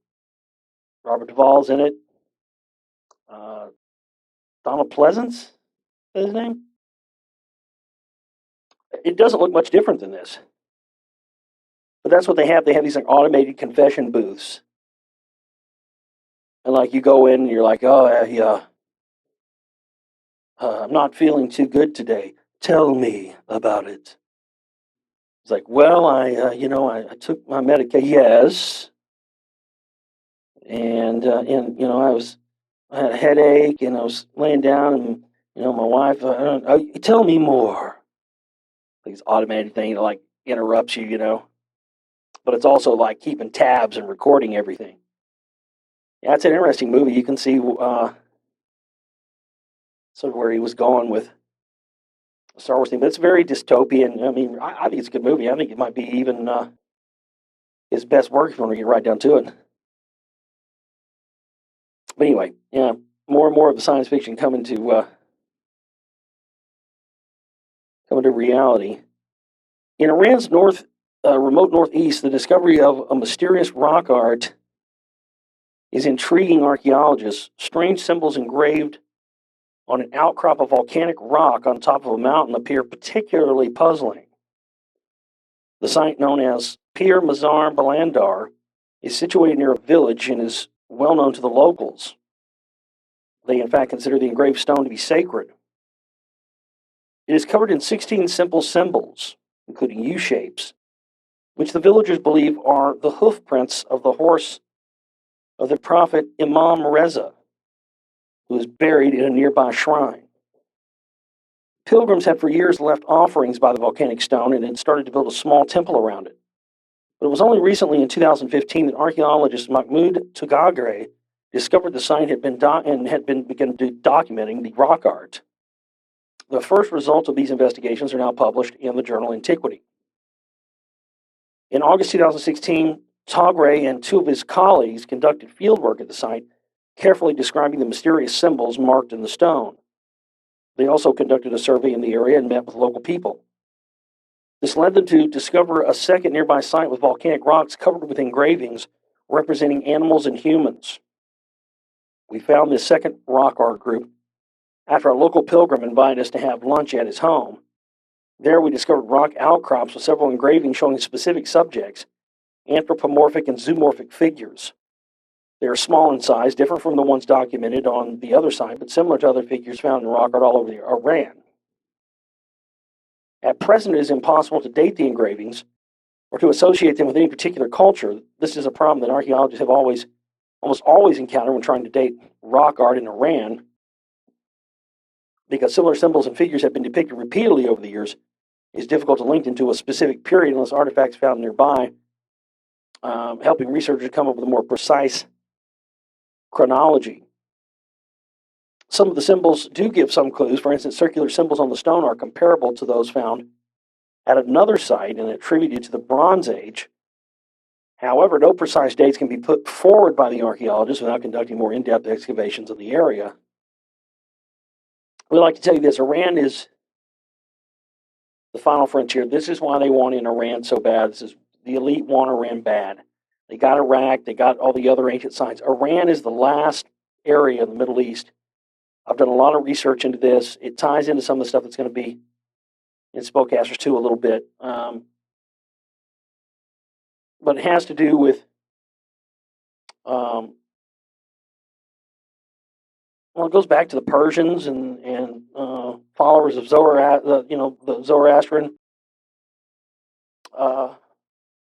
Robert Duvall's in it. Donald Pleasance is his name. It doesn't look much different than this. But that's what they have. They have these like automated confession booths. And like you go in and you're like, oh, yeah, I'm not feeling too good today. Tell me about it. It's like, well, I took my medication. Yes. And I had a headache and I was laying down and, my wife, tell me more. Like this automated thing that like interrupts you, but it's also like keeping tabs and recording everything. Yeah, it's an interesting movie. You can see sort of where he was going with the Star Wars thing, but it's very dystopian. I mean, I think it's a good movie. I think it might be even his best work if you want to get right down to it. But anyway, yeah, more and more of the science fiction coming to reality. In Iran's remote northeast, the discovery of a mysterious rock art is intriguing archaeologists. Strange symbols engraved on an outcrop of volcanic rock on top of a mountain appear particularly puzzling. The site, known as Pir Mazar Balandar, is situated near a village and is well known to the locals. They, in fact, consider the engraved stone to be sacred. It is covered in 16 simple symbols, including U-shapes, which the villagers believe are the hoof prints of the horse of the prophet Imam Reza, who is buried in a nearby shrine. Pilgrims had for years left offerings by the volcanic stone and had started to build a small temple around it. But it was only recently in 2015 that archaeologist Mahmoud Tugagre discovered the site had begun documenting the rock art. The first results of these investigations are now published in the journal Antiquity. In August 2016, Tagre and two of his colleagues conducted fieldwork at the site, carefully describing the mysterious symbols marked in the stone. They also conducted a survey in the area and met with local people. This led them to discover a second nearby site with volcanic rocks covered with engravings representing animals and humans. We found this second rock art group after a local pilgrim invited us to have lunch at his home. There we discovered rock outcrops with several engravings showing specific subjects, anthropomorphic and zoomorphic figures. They are small in size, different from the ones documented on the other side, but similar to other figures found in rock art all over Iran. At present, it is impossible to date the engravings or to associate them with any particular culture. This is a problem that archaeologists have almost always encountered when trying to date rock art in Iran, because similar symbols and figures have been depicted repeatedly over the years. It's difficult to link them to a specific period unless artifacts found nearby, helping researchers come up with a more precise chronology. Some of the symbols do give some clues. For instance, circular symbols on the stone are comparable to those found at another site and attributed to the Bronze Age. However, no precise dates can be put forward by the archaeologists without conducting more in-depth excavations of the area. we like to tell you this: Iran is the final frontier. This is why they want in Iran so bad. This is the elite want Iran bad. They got Iraq. They got all the other ancient sites. Iran is the last area in the Middle East. I've done a lot of research into this. It ties into some of the stuff that's going to be in Spokecasters too a little bit. But it has to do with, well, it goes back to the Persians and followers of the Zoroastrian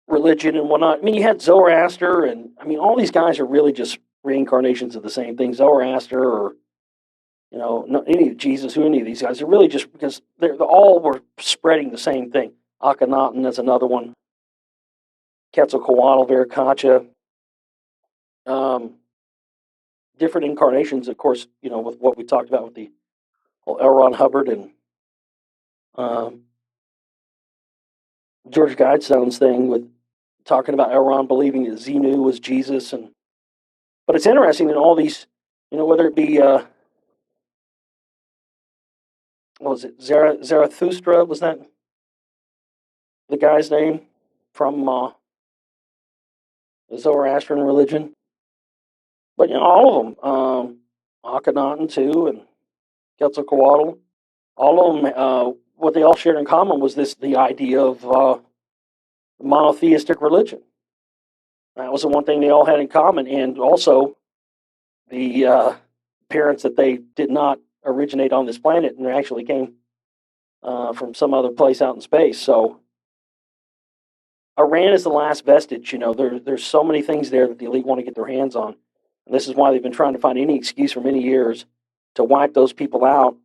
religion and whatnot. I mean, you had Zoroaster, and I mean, all these guys are really just reincarnations of the same thing. Zoroaster, or any of Jesus, who any of these guys are really just because they're all were spreading the same thing. Akhenaten, that's another one. Quetzalcoatl, Viracocha. Different incarnations, of course, with what we talked about with the whole L. Ron Hubbard and George Guidestone's thing with talking about L. Ron believing that Xenu was Jesus. But it's interesting in all these, whether it be, what was it, Zarathustra, was that the guy's name from the Zoroastrian religion? But, all of them, Akhenaten too, and Quetzalcoatl, all of them, what they all shared in common was the idea of monotheistic religion. That was the one thing they all had in common, and also the appearance that they did not originate on this planet and they actually came from some other place out in space. So Iran is the last vestige. There's so many things there that the elite want to get their hands on, and this is why they've been trying to find any excuse for many years to wipe those people out,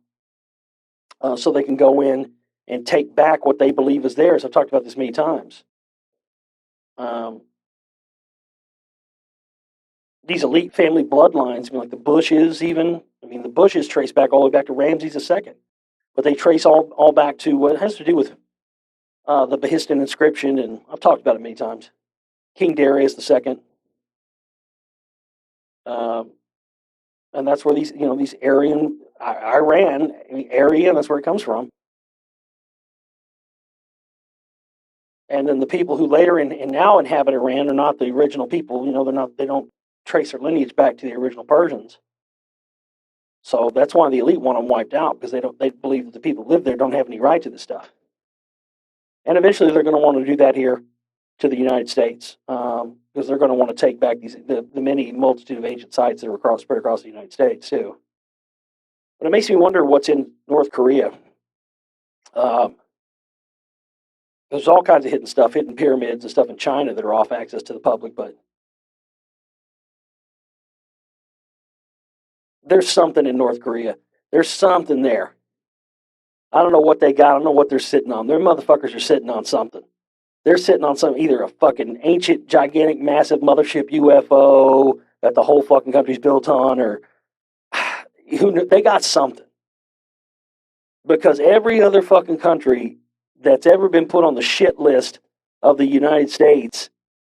so they can go in and take back what they believe is theirs. I've talked about this many times. These elite family bloodlines, like the Bushes, even. I mean, the Bushes trace back all the way back to Ramses II, but they trace all back to what has to do with the Behistun inscription, and I've talked about it many times. King Darius II, and that's where these Aryan Iran, Aryan, that's where it comes from. And then the people who later and now inhabit Iran are not the original people. They don't trace their lineage back to the original Persians. So that's why the elite want them wiped out, because they believe that the people who live there don't have any right to this stuff. And eventually they're going to want to do that here to the United States, because they're going to want to take back the many multitude of ancient sites that are spread across the United States too. But it makes me wonder what's in North Korea. There's all kinds of hidden pyramids and stuff in China that are off access to the public, but there's something in North Korea. There's something there. I don't know what they got. I don't know what they're sitting on. Their motherfuckers are sitting on something. They're sitting on either a fucking ancient, gigantic, massive mothership UFO that the whole fucking country's built on, or they got something. Because every other fucking country that's ever been put on the shit list of the United States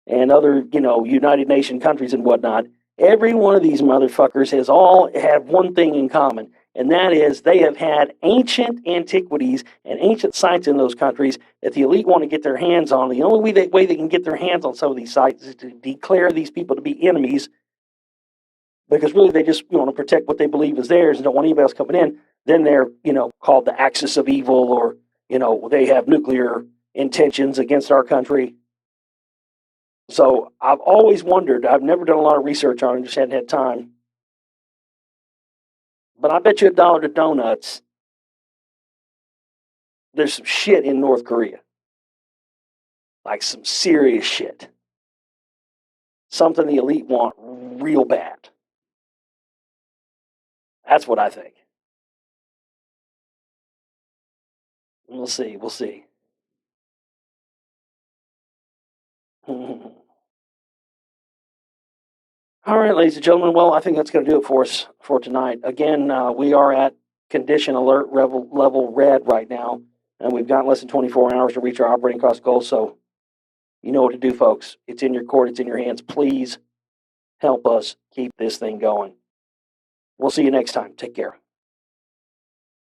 and other, United Nation countries and whatnot, every one of these motherfuckers has all had one thing in common, and that is they have had ancient antiquities and ancient sites in those countries that the elite want to get their hands on. The only way they can get their hands on some of these sites is to declare these people to be enemies, because really they just want to protect what they believe is theirs and don't want anybody else coming in. Then they're, called the axis of evil, or, they have nuclear intentions against our country. So I've always wondered, I've never done a lot of research on it, just hadn't had time. But I bet you $1 to donuts, there's some shit in North Korea. Like some serious shit. Something the elite want real bad. That's what I think. We'll see. All right, ladies and gentlemen. Well, I think that's going to do it for us for tonight. Again, we are at condition alert level red right now, and we've got less than 24 hours to reach our operating cost goal. So you know what to do, folks. It's in your court. It's in your hands. Please help us keep this thing going. We'll see you next time. Take care.